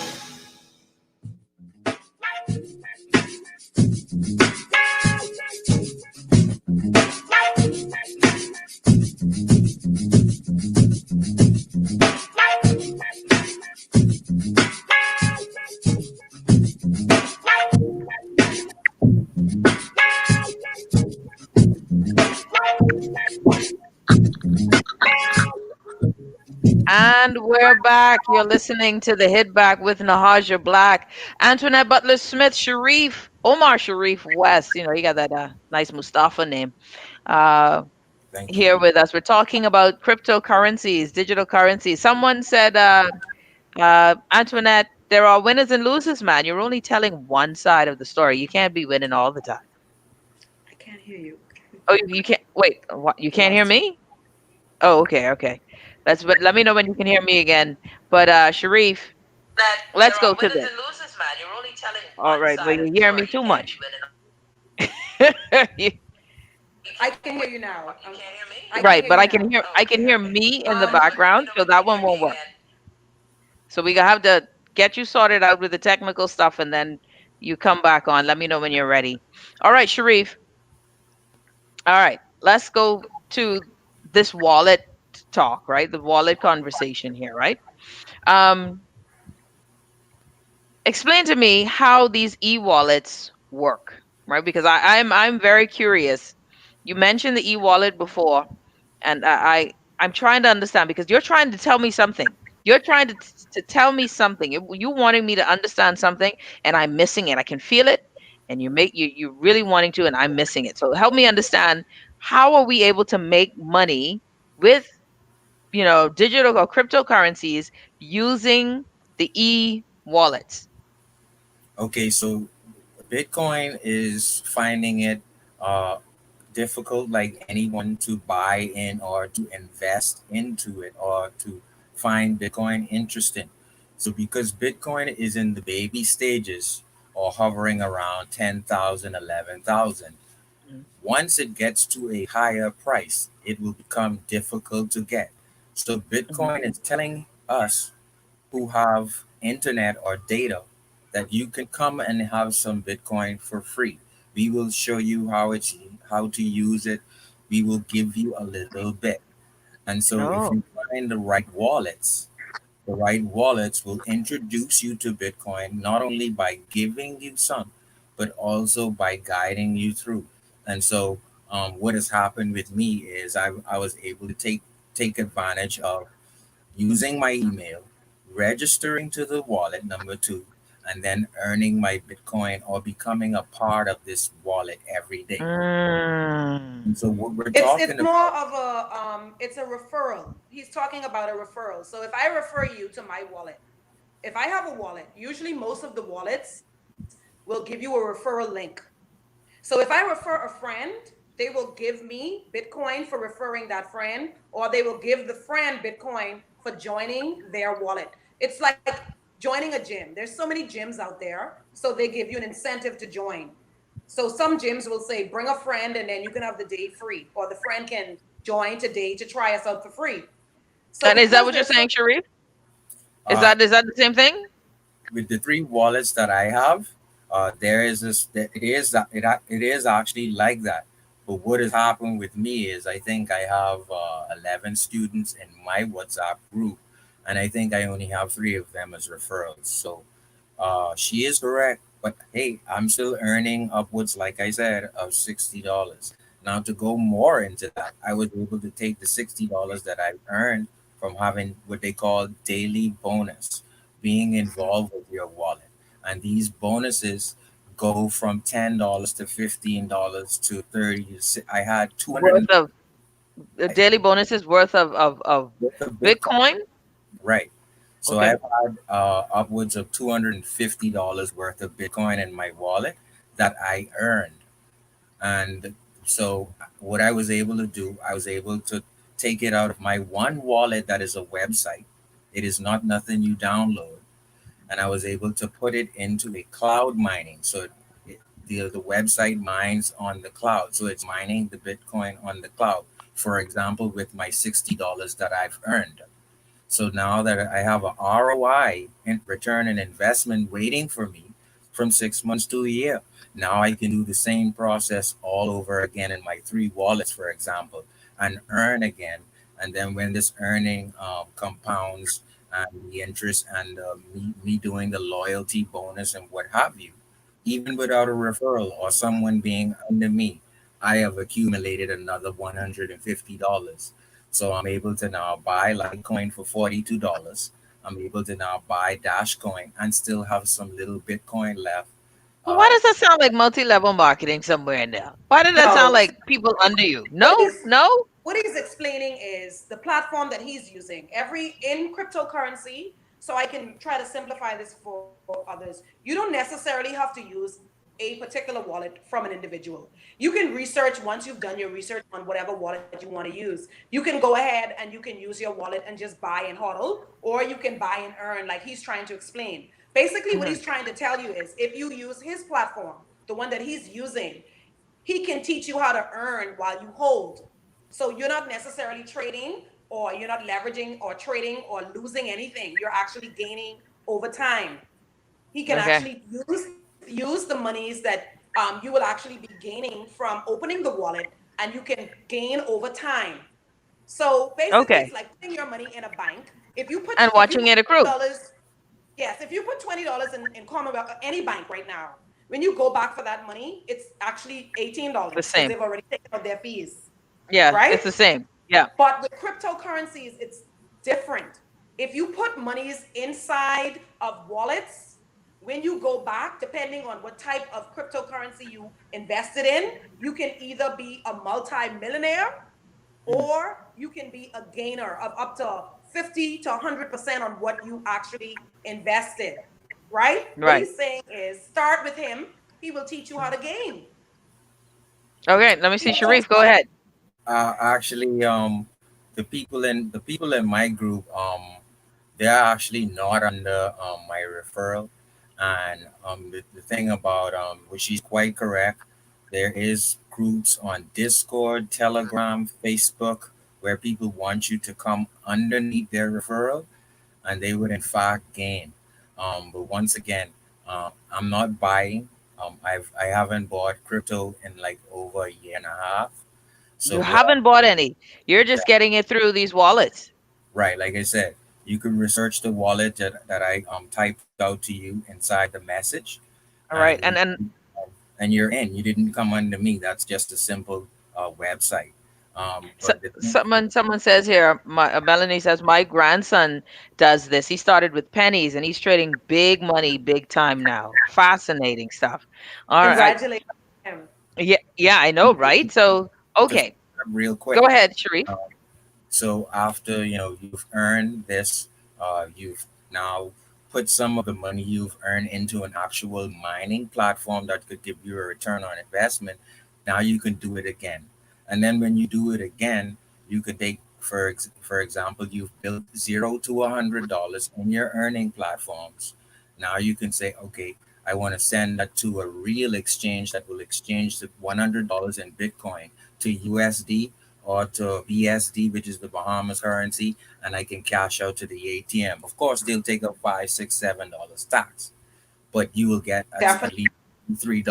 And we're back. You're listening to the Hit Back with Nahaja Black, Antoinette Butler Smith, Sharif, Omar Sherief West. You know, you got that nice Mustafa name. Here with us. We're talking about cryptocurrencies, digital currencies. Someone said, Antoinette, there are winners and losers, man. You're only telling one side of the story. You can't be winning all the time. I can't hear you. Oh, you can't. Wait, what? You can't hear me? Oh, okay. But let me know when you can hear me again. But Sharif, let's go to this. All right, well, you hear me too much. You- I can hear you now. I can right, hear but you I now. can hear me in the No, background, so that one won't work. So we have to get you sorted out with the technical stuff, and then you come back on. Let me know when you're ready. All right, Sharif. All right, let's go to this wallet talk, right? The wallet conversation here, right? Um, Explain to me how these e-wallets work, right? Because I'm very curious. You mentioned the e-wallet before, and I'm trying to understand because you're trying to tell me something. You're trying to tell me something. You wanting me to understand something, and I'm missing it. I can feel it, and you really wanting to, and I'm missing it. So help me understand, how are we able to make money with, digital or cryptocurrencies using the e-wallets? Okay, so Bitcoin is finding it uh, difficult, like anyone, to buy in or to invest into it or to find Bitcoin interesting. So, because Bitcoin is in the baby stages or hovering around 10,000, 11,000, Mm, once it gets to a higher price, it will become difficult to get. So, mhm, Bitcoin is telling us who have internet or data that you can come and have some Bitcoin for free. We will show you how to use it. We will give you a little bit. And so if oh, you find the right wallets will introduce you to Bitcoin not only by giving you some, but also by guiding you through. And so what has happened with me is I was able to take advantage of using my email, registering to the wallet, number two, and then earning my Bitcoin or becoming a part of this wallet every day. mm, And so what we're it's talking more about, of a it's a referral. He's talking about a referral. So if I refer you to my wallet, if I have a wallet, usually most of the wallets will give you a referral link. So if I refer a friend, they will give me Bitcoin for referring that friend, or they will give the friend Bitcoin for joining their wallet. It's like joining a gym. There's so many gyms out there, so they give you an incentive to join. So some gyms will say, bring a friend and then you can have the day free, or the friend can join today to try us out for free. So and is that because what you're there's so saying, Sharif? Is uh, that the same thing? with the three wallets that I have, there is this. It is actually like that. But what has happened with me is I think I have 11 students in my WhatsApp group, and I think I only have three of them as referrals. So she is correct, but hey, I'm still earning upwards, like I said, of $60. Now, to go more into that, I was able to take the $60 that I earned from having what they call daily bonus, being involved with your wallet. And these bonuses go from $10 to $15 to 30. I had 200 Worth of daily bonuses worth of worth of Bitcoin. Bitcoin? Right. So Okay. I've had upwards of $250 worth of Bitcoin in my wallet that I earned. And so what I was able to do, I was able to take it out of my one wallet that is a website. It is not nothing you download. And I was able to put it into a cloud mining. So the website mines on the cloud. So it's mining the Bitcoin on the cloud. For example, with my $60 that I've earned. So now that I have a ROI in return on investment waiting for me from 6 months to a year, now I can do the same process all over again in my three wallets, for example, and earn again. And then when this earning compounds and the interest and me doing the loyalty bonus and what have you, even without a referral or someone being under me, I have accumulated another $150. So I'm able to now buy Litecoin for $42. I'm able to now buy Dashcoin and still have some little Bitcoin left. Well, why Uh, does that sound like multi-level marketing somewhere in there? Why did that sound no. like people under you? What No, he's no. what he's explaining is the platform that he's using. Every in cryptocurrency, so I can try to simplify this for others. You don't necessarily have to use a particular wallet from an individual. You can research once you've done your research on whatever wallet you want to use. You can go ahead and you can use your wallet and just buy and hodl, or you can buy and earn, like he's trying to explain. Basically, what Mhm. he's trying to tell you is if you use his platform, the one that he's using, he can teach you how to earn while you hold. So you're not necessarily trading, or you're not leveraging or trading or losing anything. You're actually gaining over time. He can Okay. actually use the monies that you will actually be gaining from opening the wallet, and you can gain over time. So basically, it's Okay. like putting your money in a bank. And If you watching put it accrue. $20, yes, if you put $20 in Commonwealth or any bank right now, when you go back for that money, it's actually The $18 because same. they've already taken out their fees, Yeah, it's the right? same. Yeah. But with cryptocurrencies, it's different. If you put monies inside of wallets, when you go back, depending on what type of cryptocurrency you invested in, you can either be a multi-millionaire, or you can be a gainer of up to 50 to 100% on what you actually invested, right? What Right. he's saying is start with him. He will teach you how to gain. Okay, let me see. He will teach Sharif, you go how to. ahead. Actually, the people in my group, they're actually not under my referral. And the thing about which she's quite correct, there is groups on Discord, Telegram, Facebook, where people want you to come underneath their referral, and they would in fact gain. But once again, I'm not buying. I haven't bought crypto in like over a year and a half. So You what? haven't bought any. You're just getting it through these wallets. Right, like I said, you can research the wallet that I typed out to you inside the message, All and right. And and you're in. You didn't come under me. That's just a simple website. so, But the thing, someone says here, Melanie says my grandson does this. He started with pennies and he's trading big money, big time now. Fascinating stuff. All right. Congratulations to him. Yeah, yeah, I know, right? So, just okay. real quick. Go ahead, Sharif. Uh, So after you've earned this, you've now put some of the money you've earned into an actual mining platform that could give you a return on investment. Now you can do it again, and then when you do it again, you could take for example, you've built $0 to $100 in your earning platforms. Now you can say, okay, I want to send that to a real exchange that will exchange the $100 in Bitcoin to USD or to BSD, which is the Bahamas currency, and I can cash out to the ATM. Of course, they'll take up $5, $6, $7 tax, but you will get at Definitely. least $3.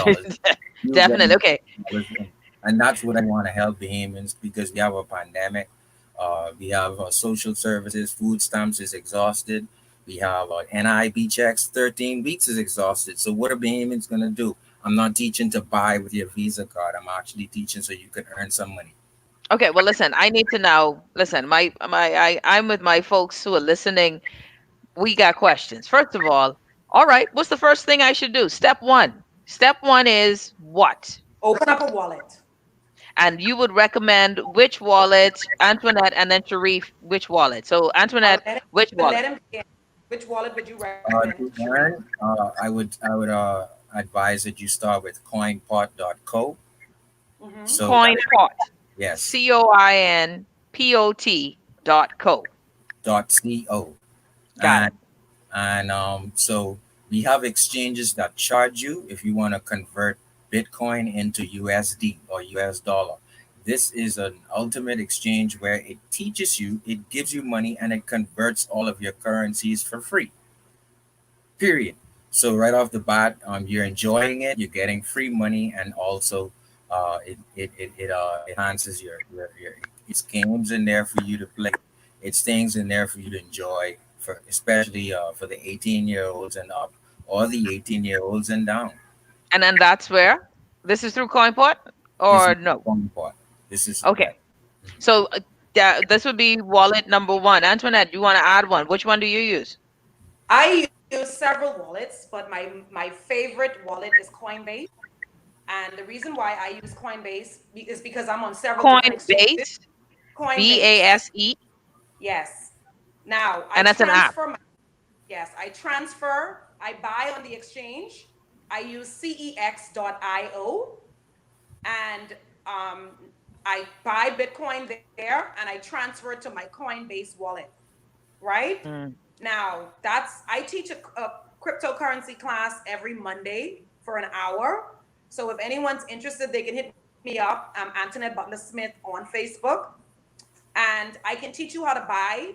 You'll get Definitely. Okay. $3, and that's what I want to help Bahamians because we have a pandemic. We have social services, food stamps is exhausted. We have NIB checks, 13 weeks is exhausted. So what are Bahamians going to do? I'm not teaching to buy with your Visa card. I'm actually teaching so you can earn some money. Okay, well, listen, I need to now listen. I'm with my folks who are listening. We got questions. First of all right, what's the first thing I should do? Step one. Step one is what? Open up a wallet. And you would recommend which wallet, Antoinette, and then Sharif, which wallet? So I'll Antoinette, let him, which wallet? let him begin. Which wallet would you recommend, To Sharif? earn, I would advise that you start with coinpot.co. Mm-hmm. So that Coinpot. yes, COINPOT.co. .co. Got and it. so we have exchanges that charge you if you want to convert Bitcoin into USD or US dollar. This is an ultimate exchange where it teaches you, it gives you money, and it converts all of your currencies for free. Period. So right off the bat, you're enjoying it. You're getting free money, and also it enhances your. It's games in there for you to play. It's things in there for you to enjoy, for especially for the 18-year-olds and up, or the 18-year-olds and down. And then that's where this is through Coinpot This is or the no? fun part. This is Okay. So this would be wallet number one. Antoinette, you want to add one? Which one do you use? I use several wallets, but my favorite wallet is Coinbase. And the reason why I use Coinbase is because I'm on several different exchanges. Coinbase, Coinbase. BASE, Yes. Now I and that's an app. transfer my, yes, I transfer, I buy on the exchange. I use cex.io, and I buy Bitcoin there and I transfer it to my Coinbase wallet, right? Mm. Now, I teach a cryptocurrency class every Monday for an hour. So if anyone's interested, they can hit me up. I'm Antoinette Butler Smith on Facebook, and I can teach you how to buy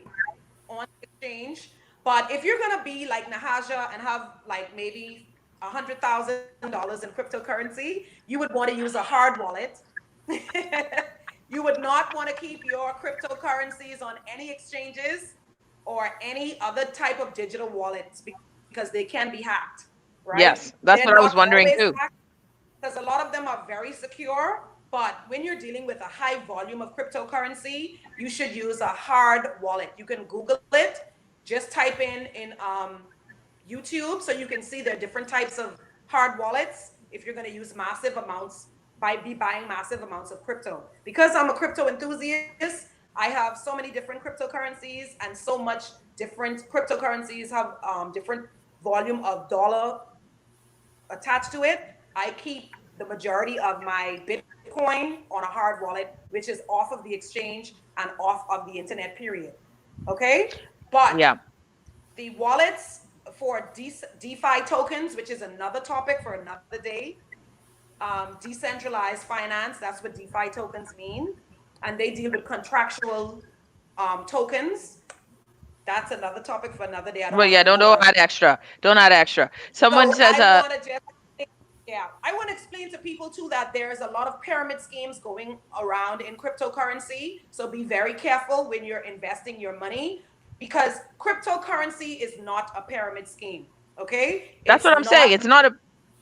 on exchange. But if you're gonna be like Nahaja and have like maybe $100,000 in cryptocurrency, you would want to use a hard wallet. You would not want to keep your cryptocurrencies on any exchanges or any other type of digital wallets because they can be hacked, right? Yes, They're that's not what I was always wondering hacked too. because a lot of them are very secure. But when you're dealing with a high volume of cryptocurrency, you should use a hard wallet. You can Google it. Just type in YouTube so you can see there are different types of hard wallets if you're going to use massive amounts by be buying massive amounts of crypto. Because I'm a crypto enthusiast, I have so many different cryptocurrencies and so much different cryptocurrencies have different volume of dollar attached to it. I keep the majority of my Bitcoin on a hard wallet, which is off of the exchange and off of the internet, period. Okay? But Yeah. the wallets for DeFi tokens, which is another topic for another day, decentralized finance, that's what DeFi tokens mean. And they deal with contractual tokens. That's another topic for another day. I don't Well, want to yeah, go don't over. add extra. Don't add extra. Someone So says, I want to just, yeah, I want to explain to people too that there's a lot of pyramid schemes going around in cryptocurrency. So be very careful when you're investing your money because cryptocurrency is not a pyramid scheme. Okay, that's what I'm saying. it's not a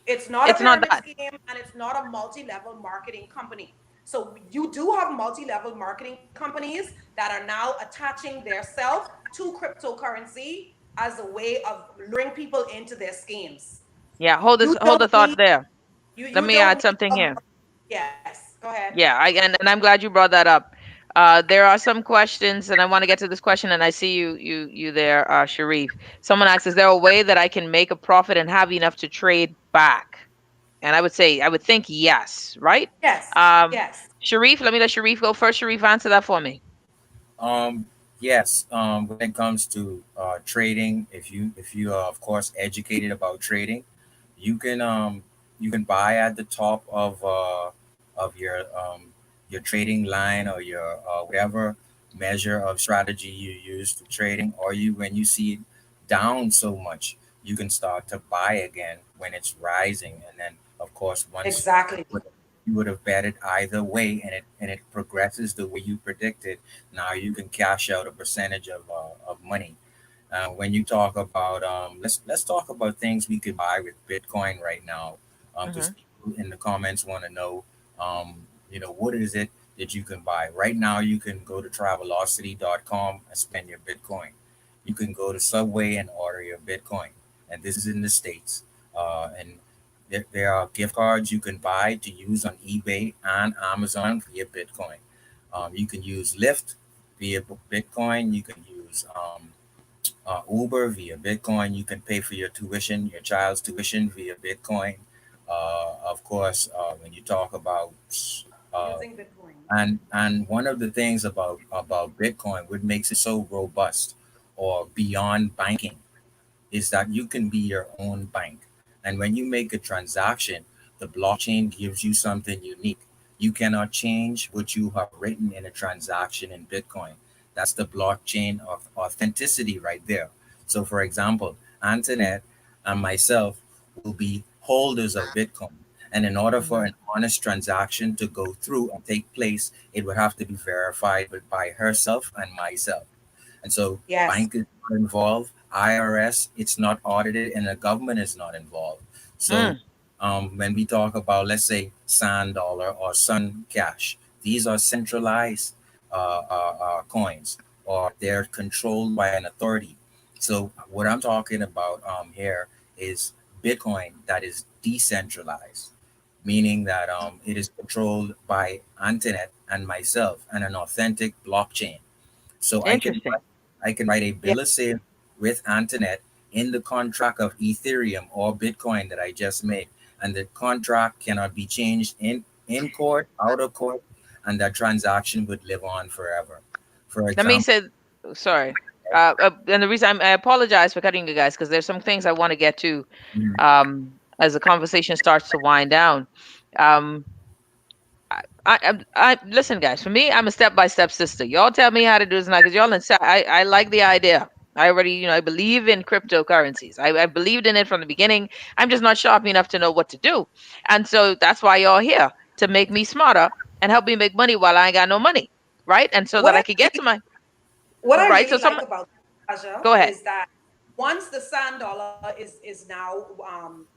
It's not pyramid that. scheme and it's not a multi-level marketing company. So you do have multi-level marketing companies that are now attaching their self to cryptocurrency as a way of luring people into their schemes. Yeah, You hold the don't thought need there. Let you me don't add need something here. yes, go ahead. Yeah, and I'm glad you brought that up. There are some questions, and I want to get to this question. And I see you there, Sharif. Someone asks, "Is there a way that I can make a profit and have enough to trade back?" And I would think yes, right? Yes, Um, yes. Sharif, let me let Sharif go first. Sharif, answer that for me. Yes. When it comes to trading, if you are of course educated about trading, you can you can buy at the top of your trading line or your whatever measure of strategy you use to trading, or you when you see it down so much, you can start to buy again when it's rising, and then of course once Exactly. you would have bet it either way, and it progresses the way you predicted. Now you can cash out a percentage of money. When you talk about let's talk about things we could buy with Bitcoin right now, because Hmm. people in the comments want to know, what is it that you can buy right now. You can go to Travelocity.com and spend your Bitcoin. You can go to Subway and order your Bitcoin, and this is in the states. And there are gift cards you can buy to use on eBay and Amazon via Bitcoin. You can use Lyft via Bitcoin. You can use Uber via Bitcoin. You can pay for your tuition, your child's tuition via Bitcoin. Of course, when you talk about uh, Using Bitcoin. and one of the things about Bitcoin, what makes it so robust or beyond banking, is that you can be your own bank. And when you make a transaction, the blockchain gives you something unique. You cannot change what you have written in a transaction in Bitcoin. That's the blockchain of authenticity right there. So, for example, Antoinette and myself will be holders of Bitcoin. And in order for Hmm. an honest transaction to go through and take place, it would have to be verified by herself and myself. And so Yes. bank is not involved, IRS, it's not audited, and the government is not involved. So Mm, when we talk about, let's say, Sand Dollar or Sun Cash, these are centralized coins, or they're controlled by an authority. So what I'm talking about here is Bitcoin that is decentralized, meaning that it is controlled by Antoinette and myself and an authentic blockchain. So interesting. I can write a Yeah. bill of sale with Antoinette in the contract of Ethereum or Bitcoin that I just made, and the contract cannot be changed in court, out of court, and that transaction would live on forever. For Let me example, say, sorry. And the reason I apologize for cutting you guys because there's some things I want to get to. mhm, as the conversation starts to wind down. Um, I listen, guys. For me, I'm a step by step sister. Y'all tell me how to do this now, because y'all. I like the idea. I already, I believe in cryptocurrencies. I believed in it from the beginning. I'm just not sharp enough to know what to do, and so that's why y'all here to make me smarter and help me make money while I ain't got no money, right? And so What that I I could get to my what I right. So really some like about Aja go ahead. is that once the sand dollar is now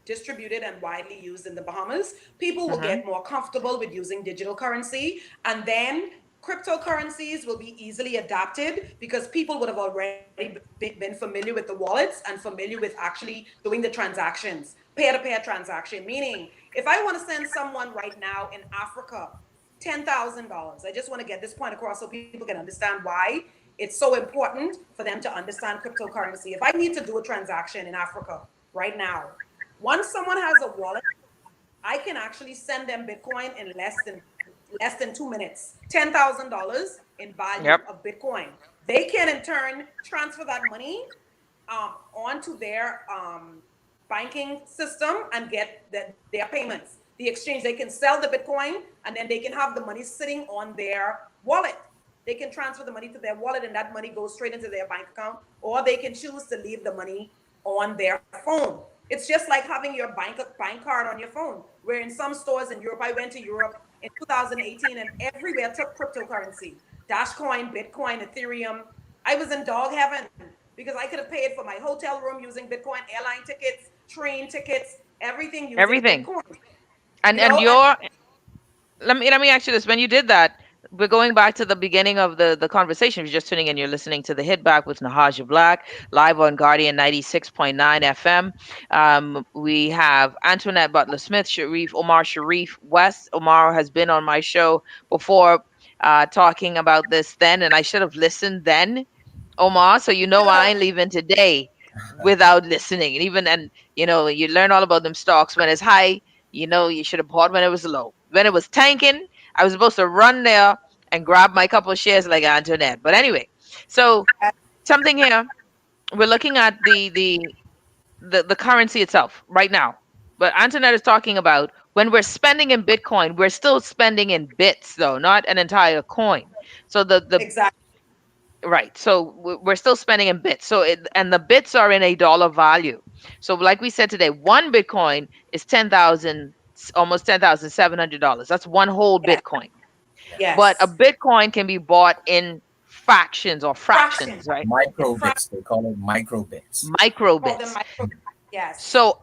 distributed and widely used in the Bahamas, people will Hmm. get more comfortable with using digital currency, and then cryptocurrencies will be easily adapted because people would have already been familiar with the wallets and familiar with actually doing the transactions, peer-to-peer transaction. Meaning, if I want to send someone right now in Africa $10,000. I just want to get this point across so people can understand why it's so important for them to understand cryptocurrency. If I need to do a transaction in Africa right now, once someone has a wallet, I can actually send them Bitcoin in less than 2 minutes. $10,000 in value Yep. of Bitcoin. They can in turn transfer that money onto their banking system and get their payments. The exchange, they can sell the Bitcoin and then they can have the money sitting on their wallet. They can transfer the money to their wallet and that money goes straight into their bank account, or they can choose to leave the money on their phone. It's just like having your bank card on your phone. Where in some stores in Europe, I went to Europe in 2018 and everywhere took cryptocurrency, Dashcoin, Bitcoin, Ethereum. I was in dog heaven because I could have paid for my hotel room using Bitcoin, airline tickets, train tickets, everything using Everything. Bitcoin. And And your let me ask you this. When you did that, we're going back to the beginning of the conversation. If you're just tuning in, you're listening to the Hit Back with Nahaja Black, live on Guardian 96.9 FM. We have Antoinette Butler Smith, Omar Sherief West. Omar has been on my show before, talking about this then, and I should have listened then, Omar. So I ain't leaving today without listening. And you learn all about them stocks when it's high. You should have bought when it was low. When it was tanking, I was supposed to run there and grab my couple of shares like Antoinette. But anyway, so something here. We're looking at the currency itself right now. But Antoinette is talking about when we're spending in Bitcoin, we're still spending in bits though, not an entire coin. So the exactly. right. So we're still spending in bits. And the bits are in a dollar value. So like we said today, one Bitcoin is 10,000, almost $10,700. That's one whole Yes. Bitcoin. But a Yes. Bitcoin can be bought in factions or Fraction. fractions, right? In Micro fraction. bits, they call it micro bits. Micro Call them bits. micro. Yes. So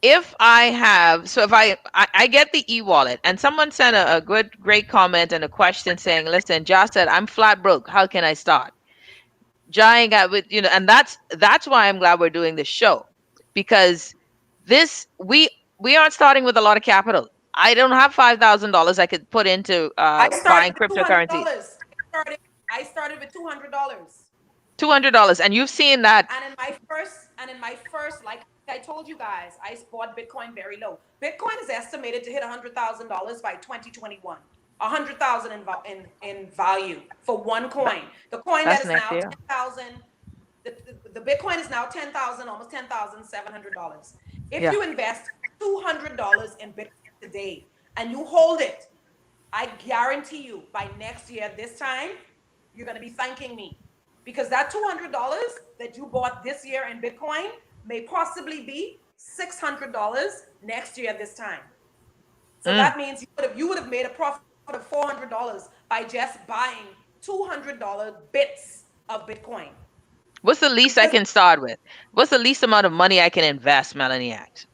if I get the e-wallet, and someone sent a great comment and a question saying, listen, Josh said, I'm flat broke. How can I start? Jai got with and that's why I'm glad we're doing this show, because this we aren't starting with a lot of capital. I don't have $5,000 I could put into I started buying with cryptocurrencies. $200. I started with $200. $200, and you've seen that. And in my first, like I told you guys, I bought Bitcoin very low. Bitcoin is estimated to hit $100,000 by 2021. 100,000 in value for one that coin. The coin that that's is next now year. 10,000. The Bitcoin is now 10,000, almost $10,700. If Yeah. you invest $200 in Bitcoin today and you hold it, I guarantee you by next year, this time, you're going to be thanking me because that $200 that you bought this year in Bitcoin may possibly be $600 next year, this time. So Mm. that means you would have made a profit of $400 by just buying $200 bits of Bitcoin. What's the least I Because can start with? What's the least amount of money I can invest, Melanie asked?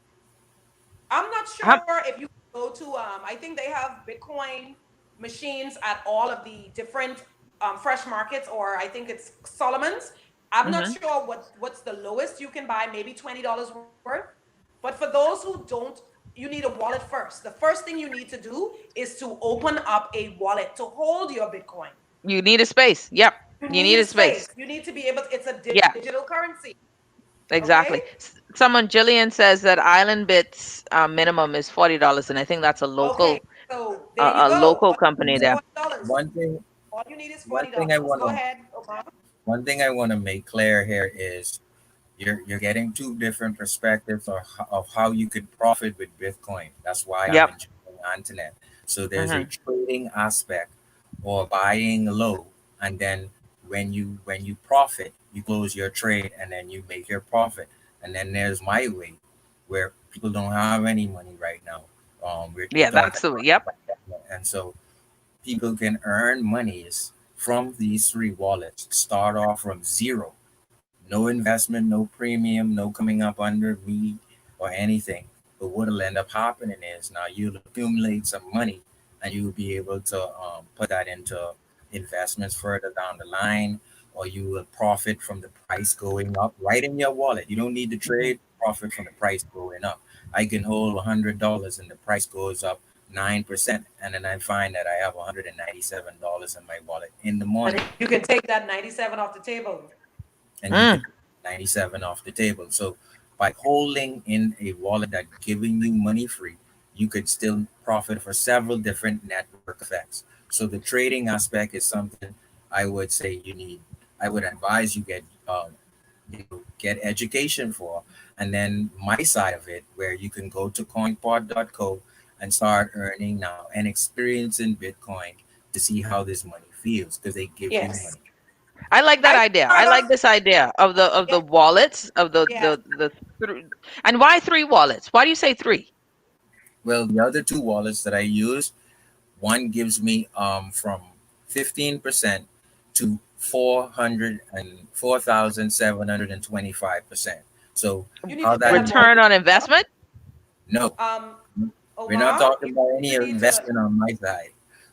I'm not How, sure if you go to I think they have Bitcoin machines at all of the different fresh markets, or I think it's Solomon's. I'm not hmm sure what's the lowest you can buy, maybe $20 worth. But for those who don't, you need a wallet first. The first thing you need to do is to open up a wallet to hold your Bitcoin. You need a space. Yep. You You need need a a space. space. You need to be able it's a Yeah. digital currency. Exactly. Okay? Someone, Jillian, says that Island Bits minimum is $40, and I think that's a Okay. local So there you a go. local company there. $40. One thing, All you need is one $40. thing I Go want to, ahead, Obama. one thing I want to make clear here is You're getting two different perspectives of how you could profit with Bitcoin. That's why I'm Yep. enjoying Antoinette. So there's a Hmm. trading aspect or buying low, and then when you profit, you close your trade and then you make your profit. And then there's my way, where people don't have any money right now. We're Yeah, talking that's the way. about Yep. that. And so people can earn monies from these three wallets. Start off from zero, no investment, no premium, no coming up under me or anything. But what'll end up happening is now you'll accumulate some money and you'll be able to put that into investments further down the line, or you will profit from the price going up right in your wallet. You don't need to Hmm. trade, profit from the price going up. I can hold $100 and the price goes up 9%. And then I find that I have $197 in my wallet in the And morning, you can take that 97 off the table. and you can Mm. 97 off the table. So by holding in a wallet that giving you money free, you could still profit for several different network effects. So the trading aspect is something I would say you need. I would advise you get education for, and then my side of it, where you can go to coinpod.co and start earning now and experiencing Bitcoin to see how this money feels, because they give you Yes. money. I like that I idea. I start like off, this idea of yeah, the wallets of yes. and why three wallets? Why do you say three? Well, the other two wallets that I use, one gives me from 15% to 4,725%. So You need how to share that that wallet Return with on me, sir. investment? no, Um, we're not Omar, talking about any you need to investment on my side.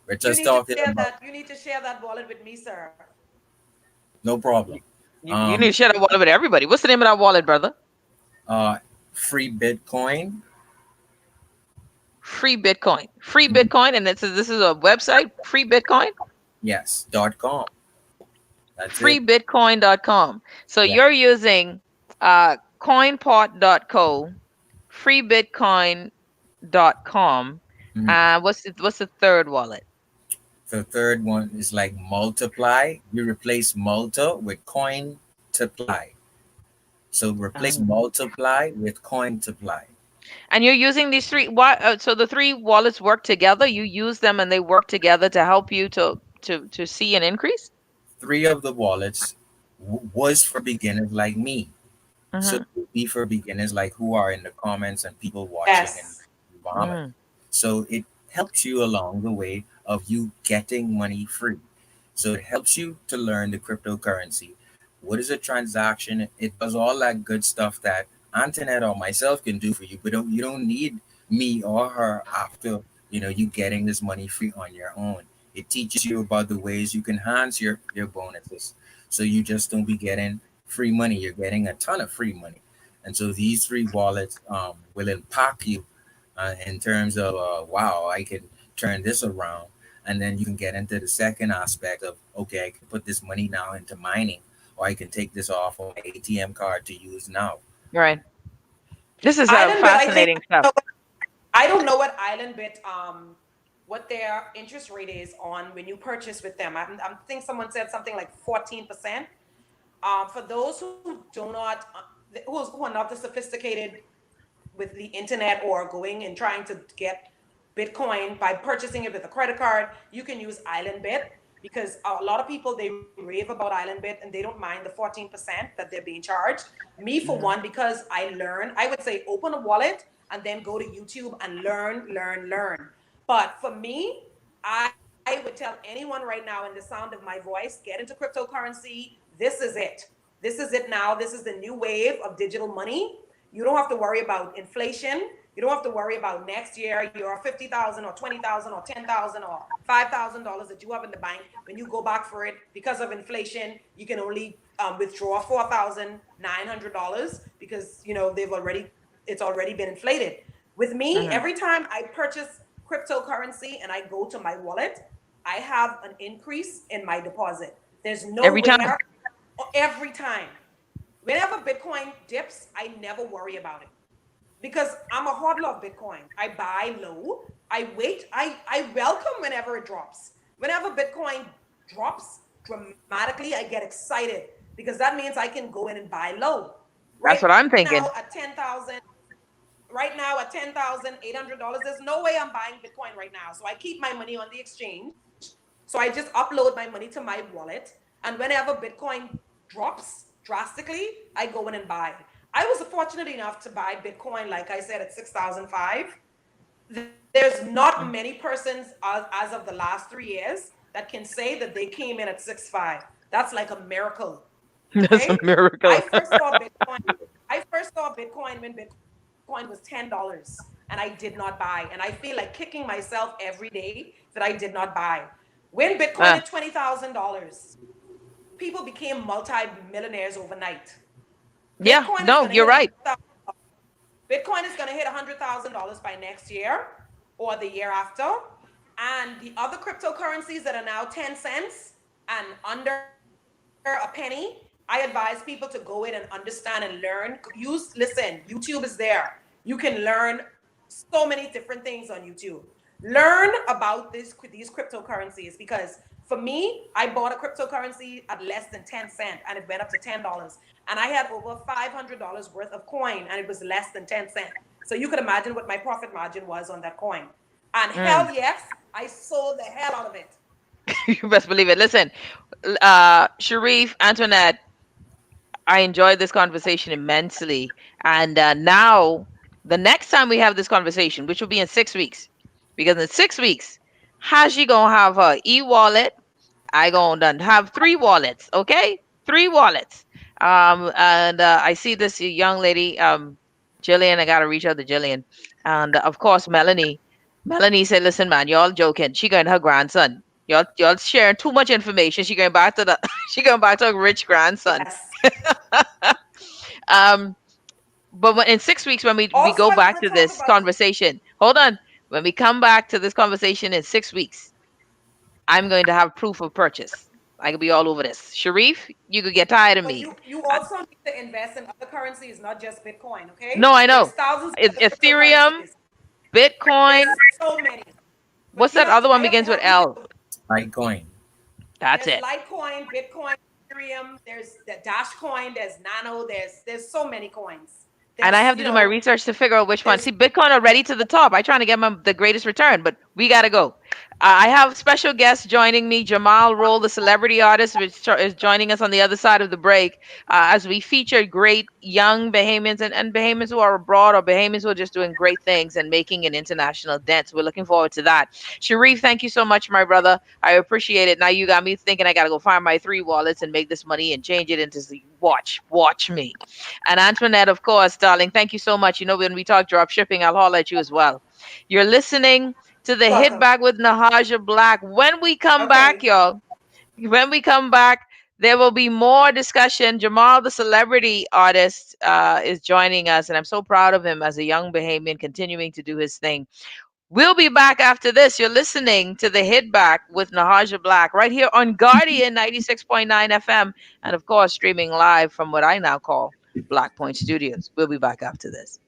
We're you just need to talking share about that. You need to share that wallet with me, sir. no problem. You need Um, to share that wallet with everybody. What's the name of that wallet, brother? uh, free Bitcoin. Free Bitcoin. Free Bitcoin, and this is a website. Free Bitcoin. Yes, .com. That's it. Freebitcoin.com. So Yeah. you're using coinpot.co, freebitcoin.com. Mhm. What's the third wallet? The third one is like multiply. You replace multa with coin supply. So replace Um, multiply with coin supply. and you're using these three. Why? So the three wallets work together. You use them, and they work together to help you to see an increase. Three of the wallets was for beginners like me. So Mm-hmm. it would be for beginners like who are in the comments and people watching in Yes. the environment. Mm. So it helps you along the way of you getting money free. So it helps you to learn the cryptocurrency. What is a transaction? It does all that good stuff that Antoinette or myself can do for you, but you don't need me or her after you getting this money free on your own. It teaches you about the ways you can enhance your bonuses. So you just don't be getting free money. You're getting a ton of free money. And so these three wallets will impact you in terms of, wow, I can turn this around. And then you can get into the second aspect of, okay, I can put this money now into mining, or I can take this off on my ATM card to use now. Right. This is Island Bit, I think fascinating stuff. I don't know what Island Bit what their interest rate is on when you purchase with them. I think someone said something like 14%. For those who do not who are not the sophisticated with the internet or going and trying to get Bitcoin by purchasing it with a credit card, you can use Island Bit, because a lot of people, they rave about Island Bit and they don't mind the 14% that they're being charged. Me, for Mhm. one, because I would say open a wallet and then go to YouTube and learn. But for me, I would tell anyone right now in the sound of my voice, get into cryptocurrency. This is it. This is it now. This is the new wave of digital money. You don't have to worry about inflation. You don't have to worry about next year your 50,000 or 20,000 or 10,000 or $5,000 that you have in the bank. When you go back for it, because of inflation, you can only withdraw $4,900 because it's already been inflated. With me, Mhm. every time I purchase cryptocurrency and I go to my wallet, I have an increase in my deposit. There's Every time. nowhere, every time. Whenever Bitcoin dips, I never worry about it because I'm a hodler of Bitcoin. I buy low, I wait, I welcome whenever it drops. Whenever Bitcoin drops dramatically, I get excited because that means I can go in and buy low. That's Right what I'm now thinking. at 10,000, right now at $10,800, there's no way I'm buying Bitcoin right now. So I keep my money on the exchange. So I just upload my money to my wallet. And whenever Bitcoin drops drastically, I go in and buy. I was fortunate enough to buy Bitcoin, like I said, at 6,005. There's not many persons as of the last 3 years that can say that they came in at 6.5. That's like a miracle. That's a Okay? I miracle. first saw Bitcoin. I first saw Bitcoin when Bitcoin was $10 and I did not buy. And I feel like kicking myself every day that I did not buy. When Bitcoin at Ah, $20,000, people became multi-millionaires overnight. yeah, Bitcoin is no, going to you're hit right. Bitcoin is going to hit $100,000 by next year or the year after. And the other cryptocurrencies that are now 10 cents and under a penny, I advise people to go in and understand and learn. Listen, YouTube is there. You can learn so many different things on YouTube. Learn about these cryptocurrencies because for me, I bought a cryptocurrency at less than 10 cents and it went up to $10. And I had over $500 worth of coin and it was less than 10 cents. So you could imagine what my profit margin was on that coin. And Mm. hell yes, I sold the hell out of it. You best believe it. Listen, Sharif, Antoinette, I enjoyed this conversation immensely. And now, the next time we have this conversation, which will be in 6 weeks, because in 6 weeks, Hashi gonna have her e-wallet. I gonna done have three wallets, okay? Three wallets. And I see this young lady, Jillian. I gotta reach out to Jillian, and of course Melanie. Melanie said, "Listen, man, y'all joking. She going to her grandson. Y'all sharing too much information. She going back to the she going back to her rich grandson." Yes. Um, but in 6 weeks, when we Also, go I want back to to talk this about conversation, hold on. When we come back to this conversation in 6 weeks, I'm going to have proof of purchase. I could be all over this. Sharif, you could get tired of but me. you Uh, also need to invest in other currencies, not just Bitcoin, okay? no, I There's know. thousands of other Ethereum, cryptocurrencies. Bitcoin. There's so many. But What's that other one I begins with want you L? to Litecoin. That's there's it. Litecoin, Bitcoin, Ethereum, there's the Dash coin, there's Nano, there's so many coins. And I There's, have to do my research to figure out which one. there's See, Bitcoin already to the top. I trying to get the greatest return, but we gotta go. I have special guests joining me. Jamal Roll, the celebrity artist, which is joining us on the other side of the break, as we feature great young Bahamians and Bahamians who are abroad or Bahamians who are just doing great things and making an international dent. So we're looking forward to that. Sharif, thank you so much, my brother. I appreciate it. Now you got me thinking I gotta go find my three wallets and make this money and change it into watch me. And Antoinette, of course, darling, thank you so much. You know, when we talk drop shipping, I'll holler at you as well. You're listening to the Hit welcome. Back with Nahaja Black. When we come back, Okay. y'all, when we come back, there will be more discussion. Jamal, the celebrity artist, is joining us, and I'm so proud of him as a young Bahamian continuing to do his thing. We'll be back after this. You're listening to the Hit Back with Nahaja Black right here on Guardian 96.9 FM, and of course, streaming live from what I now call Black Point Studios. We'll be back after this.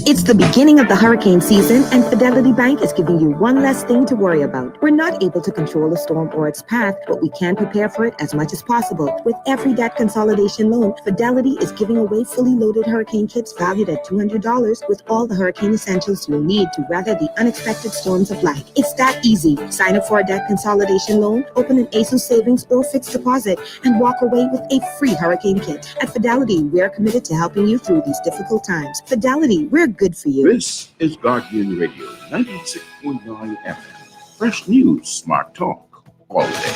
It's the beginning of the hurricane season, and Fidelity Bank is giving you one less thing to worry about. We're not able to control a storm or its path, but we can prepare for it as much as possible. With every debt consolidation loan, Fidelity is giving away fully loaded hurricane kits valued at $200 with all the hurricane essentials you'll need to weather the unexpected storms of life. It's that easy. Sign up for a debt consolidation loan, open an ASUS savings or fixed deposit, and walk away with a free hurricane kit. At Fidelity, we're committed to helping you through these difficult times. Fidelity, we're good for you. This is Guardian Radio 96.9 FM. Fresh news, smart talk, all day.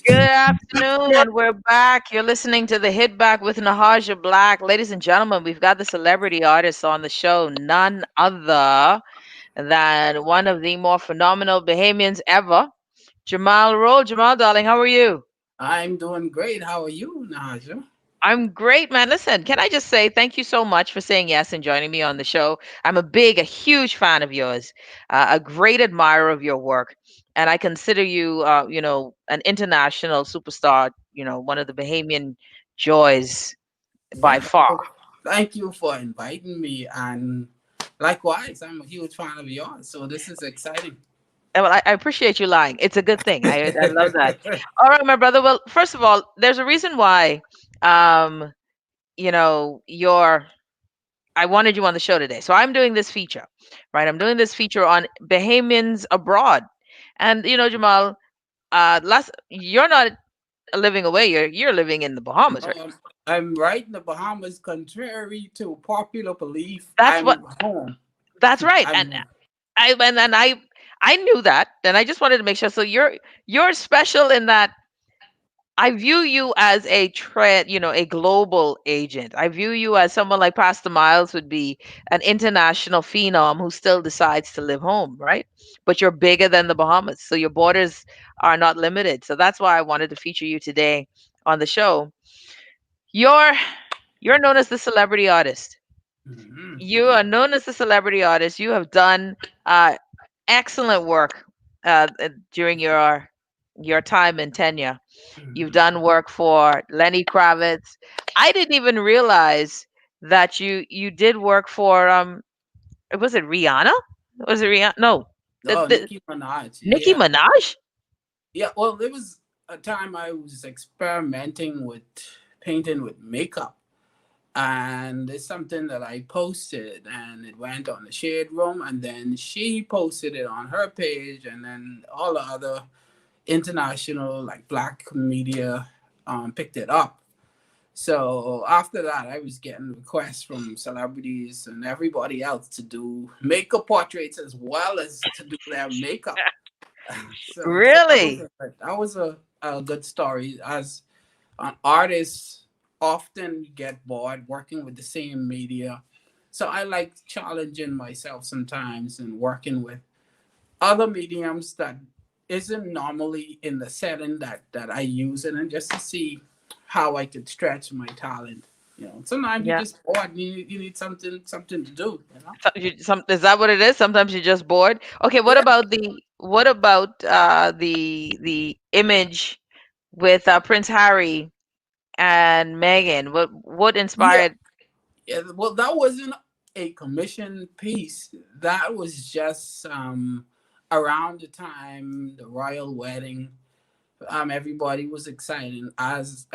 Good afternoon, and we're back. You're listening to the Hit Back with Nahaja Black. Ladies and gentlemen, we've got the celebrity artist on the show, none other than one of the more phenomenal Bahamians ever, Jamal Roll. Jamal, darling, how are you? I'm doing great. How are you, Naja? I'm great, man. Listen, can I just say thank you so much for saying yes and joining me on the show. I'm a huge fan of yours, a great admirer of your work, and I consider you, an international superstar. One of the Bahamian joys by Yeah. far. Well, thank you for inviting me. And likewise, I'm a huge fan of yours. So this is exciting. Well, I appreciate you lying. It's a good thing. I love that. All right, my brother. Well, first of all, there's a reason why, um, you're I wanted you on the show today. So I'm doing this feature, right? I'm doing this feature on Bahamians abroad. And Jamal, you're not living away. You're living in the Bahamas, right? Um, I'm right in the Bahamas. Contrary to popular belief, That's what I'm home. that's right. I'm And home. I knew that. And I just wanted to make sure. So you're special in that I view you as a global agent. I view you as someone like Pastor Miles would be an international phenom who still decides to live home, right? But you're bigger than the Bahamas, so your borders are not limited. So that's why I wanted to feature you today on the show. You're you're known as the celebrity artist. Mhm. You are known as the celebrity artist. You have done uh, excellent work during your time and tenure. You've Mhm. done work for Lenny Kravitz. I didn't even realize that you did work for was it Rihanna? Was it Rihanna? No. Oh, The Nicki Minaj. Nicki Yeah. Minaj? Yeah. Well, there was a time I was experimenting with painting with makeup. And it's something that I posted, and it went on the shade room, and then she posted it on her page, and then all the other international like black media picked it up. So after that, I was getting requests from celebrities and everybody else to do makeup portraits as well as to do their makeup. So Really? that was a good story. As artists often get bored working with the same media, so I like challenging myself sometimes and working with other mediums that isn't normally in the setting that I use it, and just to see how I could stretch my talent. Sometimes you Yeah. just bored. You need something to do. Is that what it is? Sometimes you're just bored. Okay, Yeah, what about the image with Prince Harry and Meghan? What yeah, inspired? yeah. Well, that wasn't a commission piece. That was just around the time the royal wedding. Everybody was excited as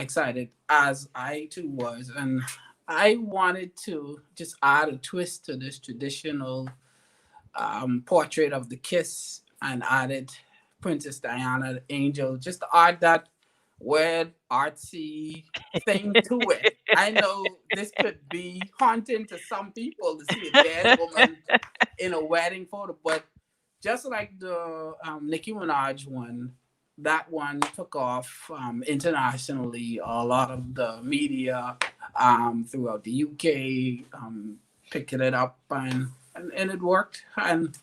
I too was, and I wanted to just add a twist to this traditional portrait of the kiss and added Princess Diana, the angel, just to add that weird artsy thing to it. I know this could be haunting to some people to see a dead woman in a wedding photo, but just like the Nicki Minaj one, that one took off internationally. A lot of the media throughout the UK picked it up, and it worked. And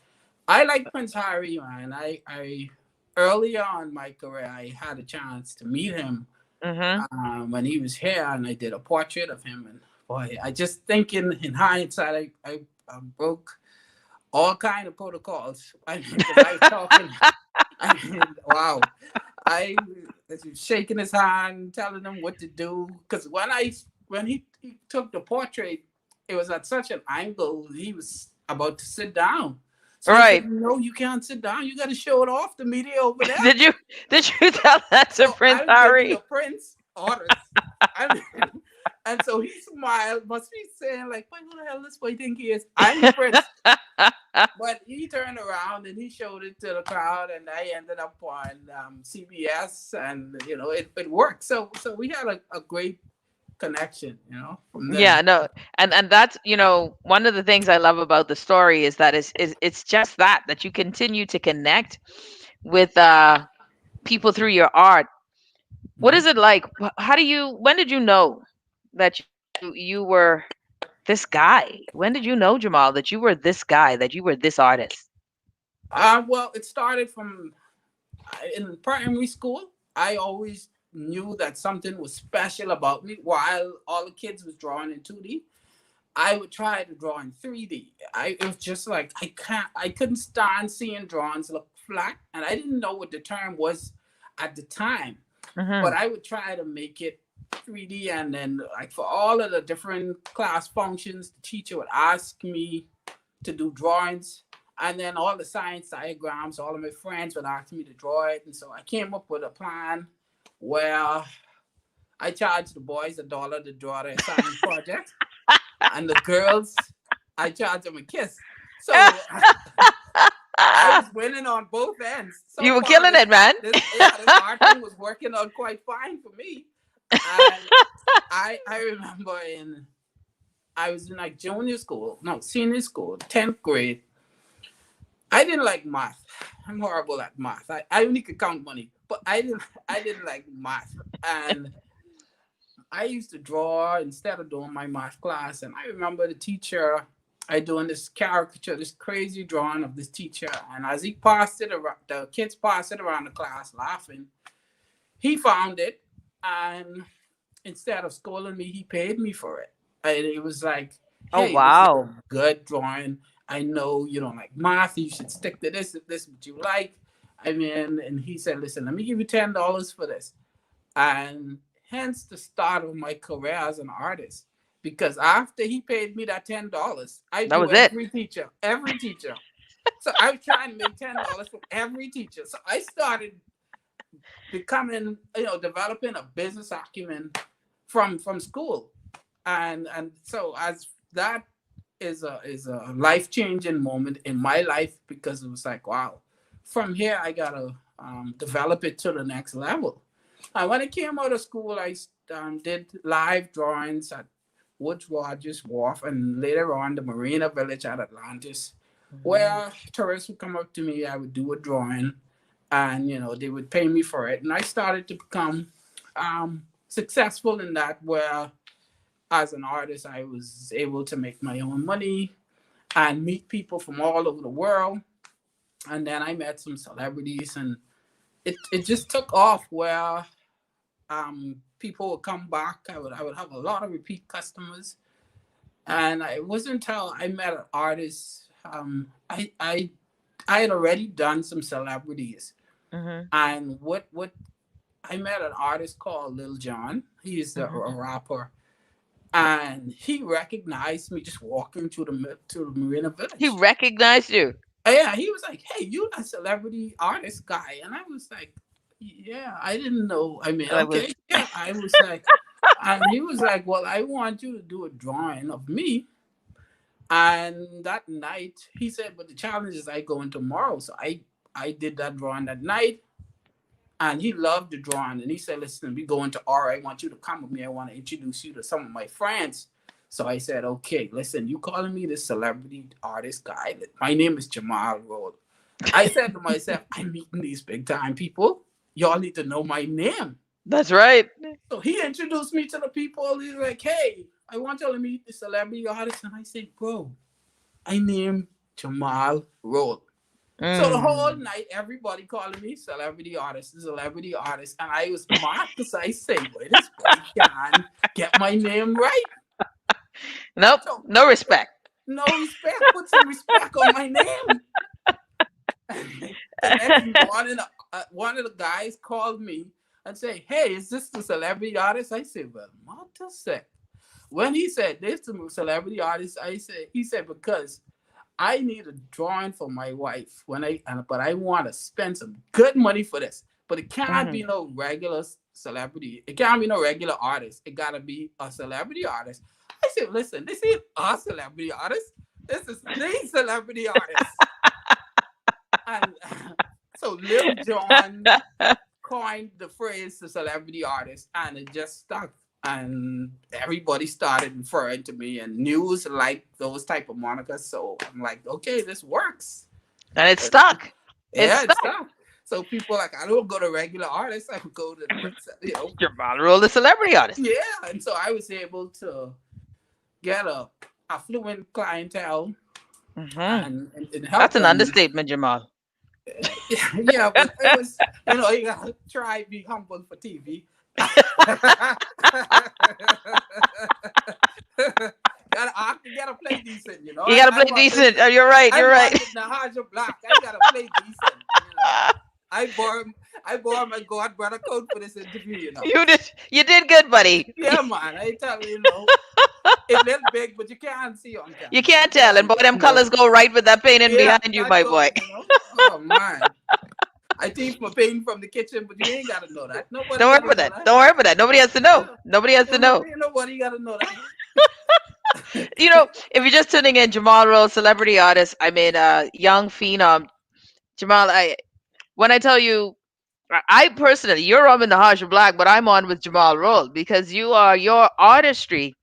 I like Prince Harry, man. I early on in my career, I had a chance to meet him Mm-hmm. when he was here, and I did a portrait of him. And boy, I just think in hindsight, I broke all kind of protocols. I mean, because I was talking, I mean, wow, I was shaking his hand, telling him what to do. Because when he took the portrait, it was at such an angle. He was about to sit down. So I said, Right. "No, you can't sit down. You got to show it off the media over there. Did you did you tell that to So Prince I'll give you the Harry? prince orders." I mean, and so he smiled, must be saying like, "What who the hell this boy think he is? I'm the prince." But he turned around and he showed it to the crowd, and I ended up on CBS, and it worked. So we had a great connection, from Yeah, then. no. And that's, one of the things I love about the story is that it's just that you continue to connect with people through your art. What is Mhm. it like? How do you when did you know that you were this guy? When did you know, Jamal, that you were this guy, that you were this artist? Well, it started from in primary school. I always knew that something was special about me, while all the kids was drawing in 2D, I would try to draw in 3D. It was just like I couldn't stand seeing drawings look flat, and I didn't know what the term was at the time. But I would try to make it 3D, and then like for all of the different class functions, the teacher would ask me to do drawings, and then all the science diagrams, all of my friends would ask me to draw it, and so I came up with a plan where I charged the boys $1 to draw their science project, and the girls, I charged them a kiss. So I was winning on both ends. So you were killing it, man. This art thing was working out quite fine for me. And I remember I was in like senior school, 10th grade. I didn't like math. I'm horrible at math. I only could count money, but I didn't like math. And I used to draw instead of doing my math class. And I remember the teacher, I doing this caricature, this crazy drawing of this teacher. And as he passed it around, the kids passed it around the class laughing. He found it, and instead of scolding me, he paid me for it. And it was like, hey, oh wow, this is a good drawing. I know you don't like math. You should stick to this if this is what you like. I mean, and he said, listen, let me give you $10 for this. And hence the start of my career as an artist. Because after he paid me that $10, I that do was every teacher. So I was trying to make $10 from every teacher. So I started becoming, developing a business acumen from school. And so as that is a life-changing moment in my life, because it was like, wow, from here I gotta develop it to the next level. And when I came out of school, I did live drawings at Woods Rogers Wharf, and later on the Marina Village at Atlantis, where tourists would come up to me. I would do a drawing, and they would pay me for it. And I started to become successful in that, where as an artist I was able to make my own money and meet people from all over the world. And then I met some celebrities, and it just took off, where people would come back. I would have a lot of repeat customers. And it wasn't until I met an artist. I had already done some celebrities, and what I met an artist called Lil Jon. He's a rapper, and he recognized me just walking to the Marina Village. He recognized you. Yeah, he was like, "Hey, you a celebrity artist guy?" And I was like, "Yeah, I didn't know." I mean, okay, yeah. I was like, and he was like, "Well, I want you to do a drawing of me." And that night, he said, "But the challenge is I go in tomorrow." So I did that drawing that night, and he loved the drawing. And he said, "Listen, we going to R. I want you to come with me. I want to introduce you to some of my friends." So I said, "Okay, listen, you calling me this celebrity artist guy? My name is Jamal Road." I said to myself, I'm meeting these big time people. Y'all need to know my name. That's right. So he introduced me to the people. He's like, "Hey, I want y'all to meet the celebrity artist." And I said, "Bro, I named Jamal Road." So the whole night, everybody calling me celebrity artist. And I was mad because I say, "Boy, this boy can get my name right." Nope, So, no respect. No respect. Put some respect on my name. And then one of the guys called me and say, "Hey, is this the celebrity artist?" I said, "Well, what the sec?" When he said this to celebrity artist, he said, "Because I need a drawing for my wife but I want to spend some good money for this. But it cannot be no regular celebrity. It can't be no regular artist. It gotta be a celebrity artist." I said, "Listen, this ain't a celebrity artist. This is the celebrity artist." And so Lil Jon coined the phrase "the celebrity artist," and it just stuck. And everybody started referring to me, and news like those type of monikers. So I'm like, okay, this works. And it stuck. It stuck. So people like, I don't go to regular artists. I would go to, Jamal Roll, the celebrity artist. Yeah. And so I was able to get a affluent clientele. And that's an understatement, Jamal. Yeah, but it was, you gotta try be humble for TV. gotta play decent, you know. You gotta play decent. Oh, you're right. You're right. Nahaja Black. I gotta play decent. You know? I bought my God brother coat for this interview, you know. You did good, buddy. Yeah, man. I tell you, you know, it looks big, but you can't see on camera. You can't tell, and boy, them colors go right with that painting behind you, my boy. You know? Oh man. I teach my painting from the kitchen, but you ain't gotta know that. Nobody Don't worry about that. Don't worry about that. Nobody has to know. Nobody has to know. Nobody gotta know that. You know, if you're just tuning in, Jamal Rose, celebrity artist. I mean, young phenom. Jamal, when I tell you, I personally, you're on in the Haja Black, but I'm on with Jamal Rose because your artistry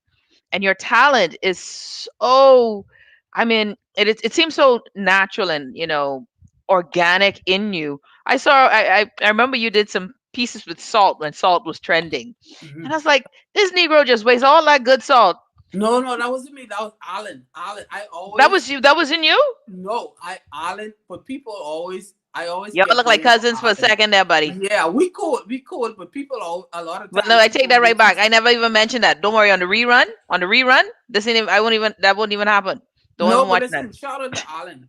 and your talent is so, I mean, it seems so natural and, you know, organic in you. I remember you did some pieces with salt when salt was trending. Mm-hmm. And I was like, this Negro just wastes all that good salt. No, that wasn't me. That was Alan. I always. That was you. That was in you. No, Alan. But people always. I always. Y'all look like cousins for a second there, buddy. Yeah, we cool. But people a lot of times. But no, I take that right back. I never even mentioned that. Don't worry. On the rerun, this ain't even, that won't even happen. Don't even watch that. Shout out to Alan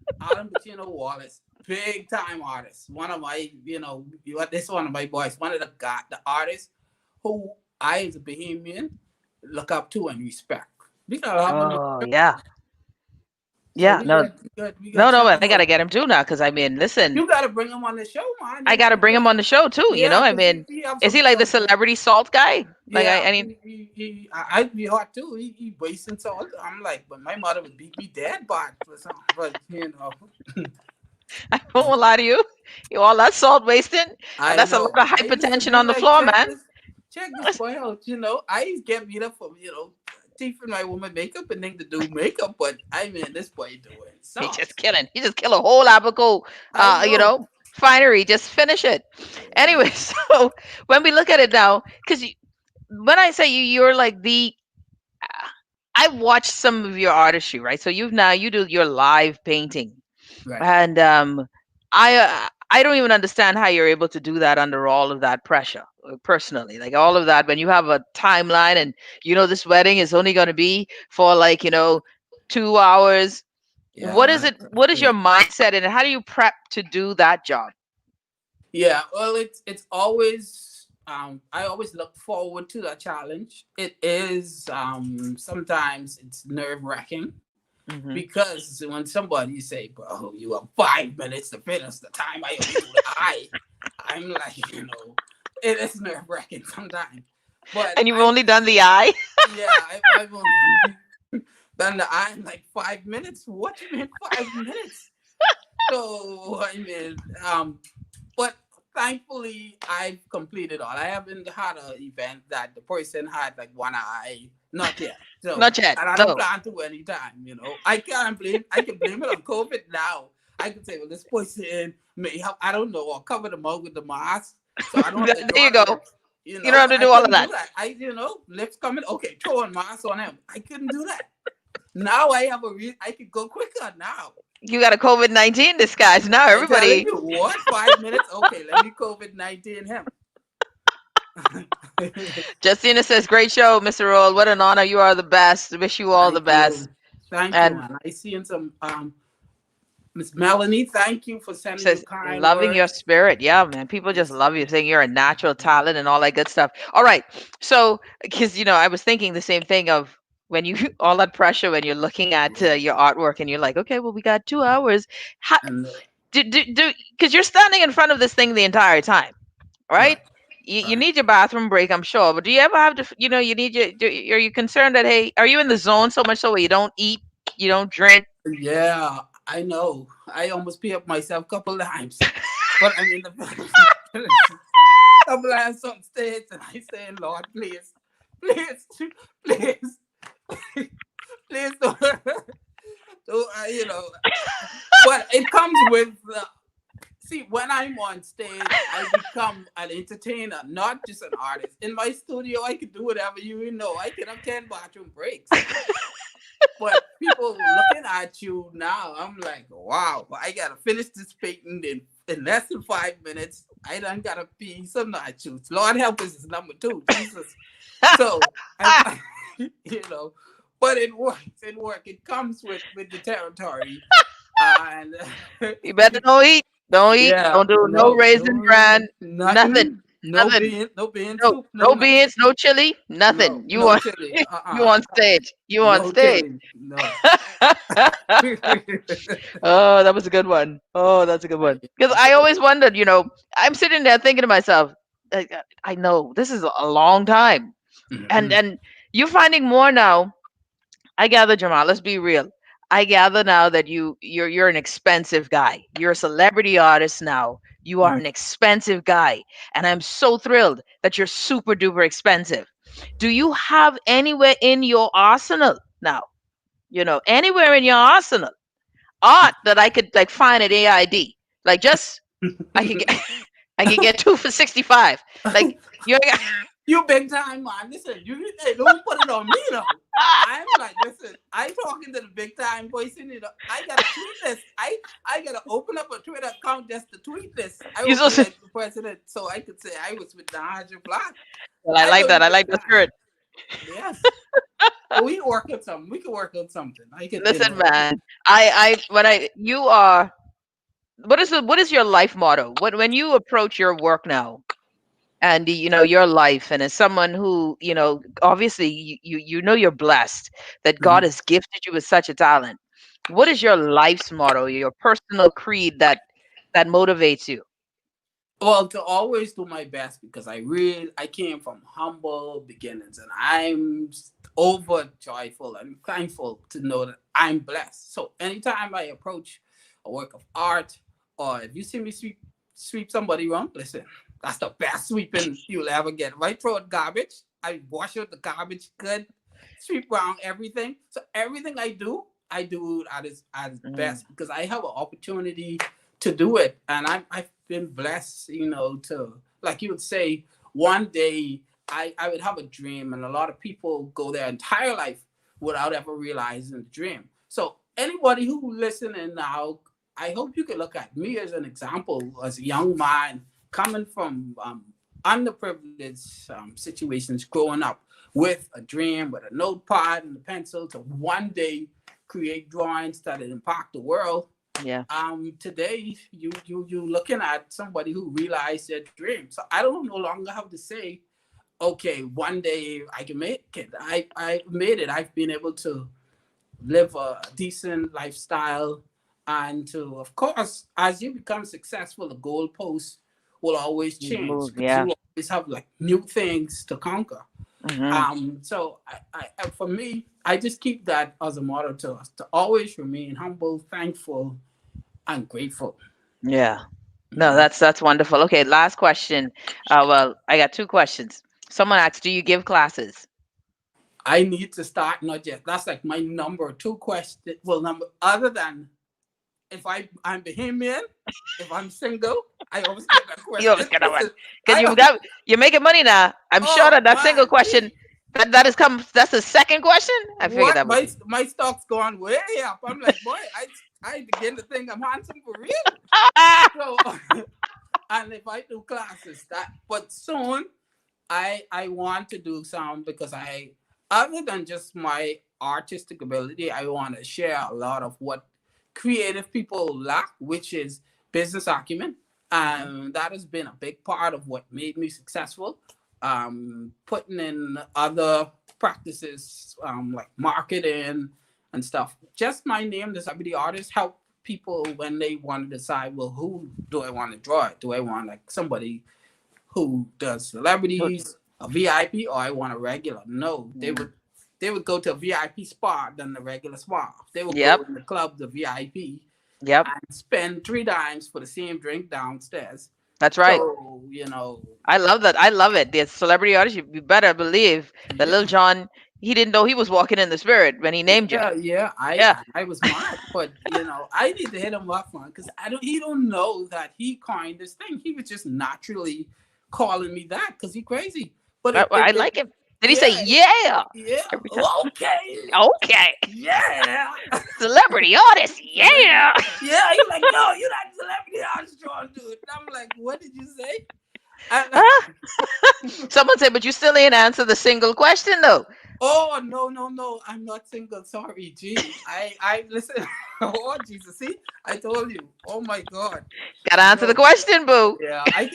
Bacino Wallace, big time artist. One of my, you know, this one of my boys. One of the artists who I, as a Bahamian, look up to and respect. Oh yeah. Yeah, no, I gotta get him too now. Because I mean, listen, you gotta bring him on the show, man. I gotta bring him on the show too. You know, I mean, is he like the celebrity salt guy? Like, yeah, I mean, I'd be hot too. He wasting salt. I'm like, but my mother would beat me dead, but you know. I won't lie to you. All that salt wasting. That's a lot of hypertension on the floor, man. Check this boy out. You know, I used to get beat up for, you know, teeth in my woman makeup and thing to do makeup, but I mean, this boy doing salt. He just kill a whole apical, you know, finery. Just finish it. Anyway, so when we look at it now, because when I say you're like the, I've watched some of your artistry, right? So you do your live painting, right. And I don't even understand how you're able to do that under all of that pressure. Personally, like all of that, when you have a timeline and you know this wedding is only going to be for like, you know, 2 hours. Yeah, what is it? What is your mindset and how do you prep to do that job? Yeah, well, it's always I always look forward to that challenge. It is sometimes it's nerve-wracking. Mm-hmm. Because when somebody say, bro, you have 5 minutes to finish the time I only do the eye, I'm like, you know, it is nerve-wracking sometimes. But you've only done the eye? Yeah, I've only done the eye in like 5 minutes. What do you mean 5 minutes? So I mean, but thankfully I've completed all. I haven't had an event that the person had like one eye. Not yet. So, not yet. And I don't plan to anytime, you know. I can blame it on COVID now. I can say, well, this person may have, I don't know, or cover the mouth with the mask. So I don't have to there you go. That, you don't have to do all of that. I, you know, lips coming. Okay, throw a mask on him. I couldn't do that. Now I have I could go quicker now. You got a COVID-19 disguise now, everybody. What? 5 minutes? Okay, let me COVID-19 him. Justina says, great show, Mr. Roll. What an honor. You are the best. Wish you all the best. Thank you, man. I see in some Miss Melanie, thank you for sending says, kind loving words. Your spirit. Yeah, man. People just love you, saying you're a natural talent and all that good stuff. All right. So, because, you know, I was thinking the same thing of when you, all that pressure when you're looking at your artwork and you're like, okay, well, we got 2 hours. Because you're standing in front of this thing the entire time, right? You need your bathroom break, I'm sure. But do you ever have to, you know, you need are you concerned that, hey, are you in the zone so much so where you don't eat, you don't drink? Yeah, I know. I almost pee up myself a couple of times. But I mean, couple of times on stage and I say, Lord, please don't, you know. But it comes with see, when I'm on stage, I become an entertainer, not just an artist. In my studio, I can do whatever you know. I can have 10 bathroom breaks. But people looking at you now, I'm like, wow, I gotta finish this painting in less than 5 minutes. I done gotta pee some nachos. Lord help us is number two, Jesus. So I, you know, but it works. It works. It comes with the territory, and You better don't eat. Don't eat. yeah, Don't do no no, raisin no, bran. Nothing. nothing, no Nothing. bean, no bean No, soup, no no nothing, beans, no chili, no, nothing. You no on chili, you on stage. You on no stage. chili, no. Oh, that was a good one. Oh, that's a good one. Because I always wondered, I'm sitting there thinking to myself, I know this is a long time, and Mhm. and you're finding more now. I gather, Jamal. Let's be real. I gather now that you're an expensive guy. You're a celebrity artist now. You are an expensive guy, and I'm so thrilled that you're super duper expensive. Do you have anywhere in your arsenal now? Anywhere in your arsenal, art that I could like find at AID. Like just I could get I could get two for 65. Like you ain't You big time, man. Listen, hey, don't put it on me though. I'm like, listen, I talking to the big time voice in it. I gotta tweet this. I gotta open up a Twitter account just to tweet this. I you will so be like the president, so I could say I was with the 100 block. well, I I like know that. you I big like the time. spirit. Yes. We can work on something. We can work on something. I can, Listen, man. I when I you are what is your life motto? When you approach your work now and your life, and as someone who obviously you you're blessed that God Mhm. has gifted you with such a talent. What is your life's motto, your personal creed that motivates you? Well, to always do my best because I came from humble beginnings and I'm over joyful and thankful to know that I'm blessed. So anytime I approach a work of art or if you see me sweep somebody wrong, listen, that's the best sweeping you'll ever get. If I throw out garbage, I wash out the garbage good, sweep around everything. So everything I do at its Mm. best because I have an opportunity to do it. And I've been blessed, to, like you would say, one day I would have a dream, and a lot of people go their entire life without ever realizing the dream. So anybody who listening now, I hope you can look at me as an example, as a young man coming from underprivileged situations, growing up with a dream, with a notepad and a pencil to one day create drawings that impact the world. Yeah. Today you looking at somebody who realized their dream. So I don't no longer have to say, okay, one day I can make it. I made it. I've been able to live a decent lifestyle, and to, of course, as you become successful, the goalposts will always change Move, because you yeah. will always have like new things to conquer. Hmm. So for me, I just keep that as a motto to us to always remain humble, thankful, and grateful. Yeah. No, that's wonderful. Okay, last question. Well, I got two questions. Someone asked, "Do you give classes?" I need to start not yet. That's like my number two question. Well, number other than if I'm Bahamian, if I'm single, I always get that You always question. get that one Listen, because you're making money now. I'm sure oh that single man, question that has come. That's the second question. I figured what that would be. my stock's gone way up. I'm like, boy, I begin to think I'm handsome for real. So, and if I do classes, but soon I want to do some because other than just my artistic ability, I want to share a lot of what creative people lack, which is business acumen. That has been a big part of what made me successful. Putting in other practices like marketing and stuff. Just my name, the celebrity artist, help people when they want to decide, well, who do I want to draw it? Do I want like somebody who does celebrities, a VIP, or I want a regular? No, they would go to a VIP spa than the regular spa. They would go Yep. in the club, the VIP, Yep. and spend 3 times for the same drink downstairs. That's right. So I love that. I love it. The celebrity artist. You better believe that Lil Jon. He didn't know he was walking in the spirit when he named you. yeah, Yeah. I was mad, but I need to hit him up on because he don't know that he coined this thing. He was just naturally calling me that because he crazy. But I like him. Did he say yeah yeah, every time? okay, Okay. yeah. Celebrity artist, yeah. Yeah, you're like, no, you're not celebrity artist, John, dude. I'm like, what did you say? Someone said, but you still ain't answer the single question though. Oh no, I'm not single. Sorry, gee. I listen. Oh Jesus, see, I told you. Oh my God. Gotta answer the question, boo. Yeah, I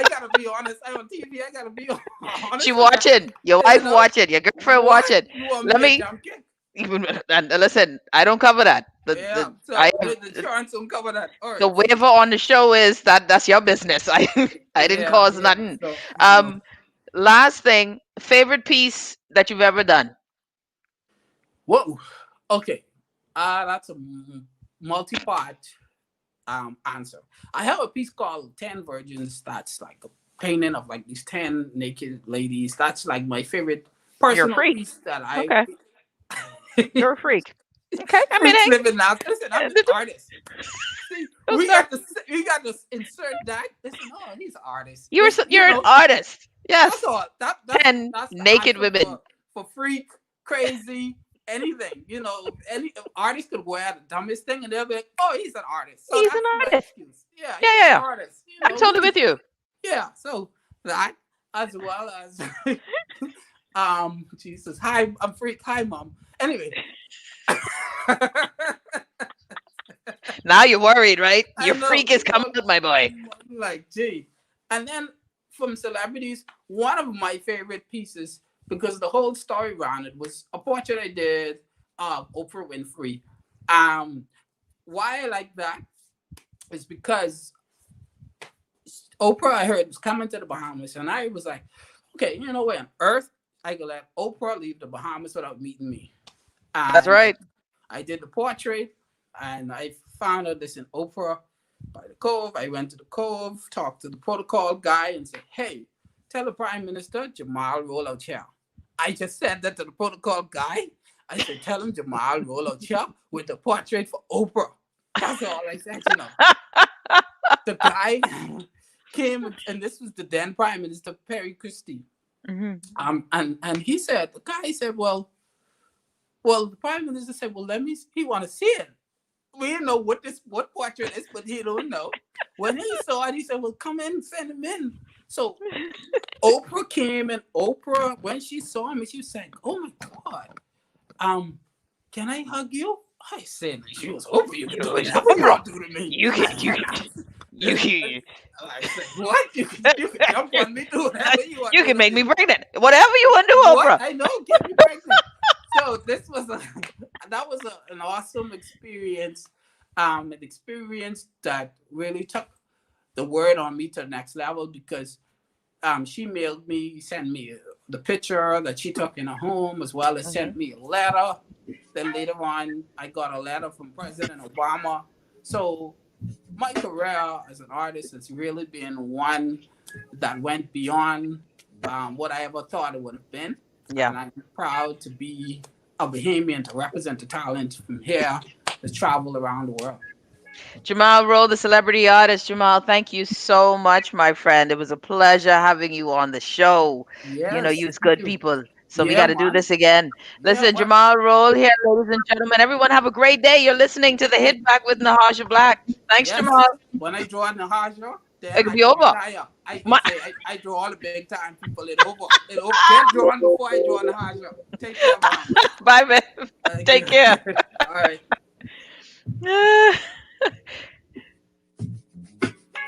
gotta be honest. I'm on TV. I gotta be honest. She watching. Your wife watching. Your girlfriend watching. Let me. And listen, I don't cover that. The insurance don't cover that. All right. The waiver on the show is that's your business. I didn't cause nothing. So, last thing, favorite piece that you've ever done? Whoa. Okay. That's a multi-part answer. I have a piece called 10 Virgins. That's like a painting of like these 10 naked ladies. That's like my favorite personal piece that I. Okay. You're a freak. Okay. I mean, living now. Listen, I'm an artist. See, we got to insert that. Listen, oh, he's an artist. You're an artist. Yes. That's all. That's naked women for freak, crazy, anything. Any artist could wear the dumbest thing, and they'll be like, "Oh, he's an artist." So he's an artist. Yeah. Yeah. An artist. I'm totally with you. Yeah. So that, as well as, Jesus. Hi, I'm freak. Hi, mom. Anyway. Now you're worried, right? Your freak is coming with my boy. Like, gee. And then from celebrities, one of my favorite pieces, because the whole story around it was a portrait I did of Oprah Winfrey. Why I like that is because Oprah, I heard, was coming to the Bahamas, and I was like, okay, you know what, on earth, I could let Oprah leave the Bahamas without meeting me. That's right. I did the portrait, and I found out this in Oprah by the Cove. I went to the Cove, talked to the protocol guy, and said, hey, tell the Prime Minister Jamal roll out here. I just said that to the protocol guy. I said, tell him Jamal roll out here with the portrait for Oprah. That's all I said, The guy came, and this was the then Prime Minister, Perry Christie. Mm-hmm. And he said, the guy said, well, the Prime Minister said, well, he want to see it. We didn't know what portrait is, but he don't know. When he saw it, he said, well, come in, send him in. So Oprah came, and Oprah, when she saw me, she was saying, oh my God, can I hug you? I said, she was Oprah, you can do it. What you gonna do to me? You can. I said, what? You can jump on me, do whatever you want. You can make me pregnant. Whatever you want to do, Oprah. I know, get me pregnant. So this was an awesome experience, an experience that really took the word on me to the next level, because she sent me the picture that she took in her home, as well as sent me a letter. Then later on, I got a letter from President Obama. So my career as an artist has really been one that went beyond what I ever thought it would have been. Yeah. And I'm proud to be a Bahamian, to represent the talent from here to travel around the world. Jamal Rowe, the celebrity artist. Jamal, thank you so much, my friend. It was a pleasure having you on the show. Yes, you's good people. So we Yeah, got to do man. this again. Listen, Yeah, Jamal Rowe here, ladies and gentlemen. Everyone have a great day. You're listening to the Hit Back with Nahaja Black. Thanks, Yes. Jamal. When I draw Nahaja, then It could be over. I draw all the big time people. It over. Get drawn before I draw Nahaja. Take care, man. Bye, man. Take care. All right.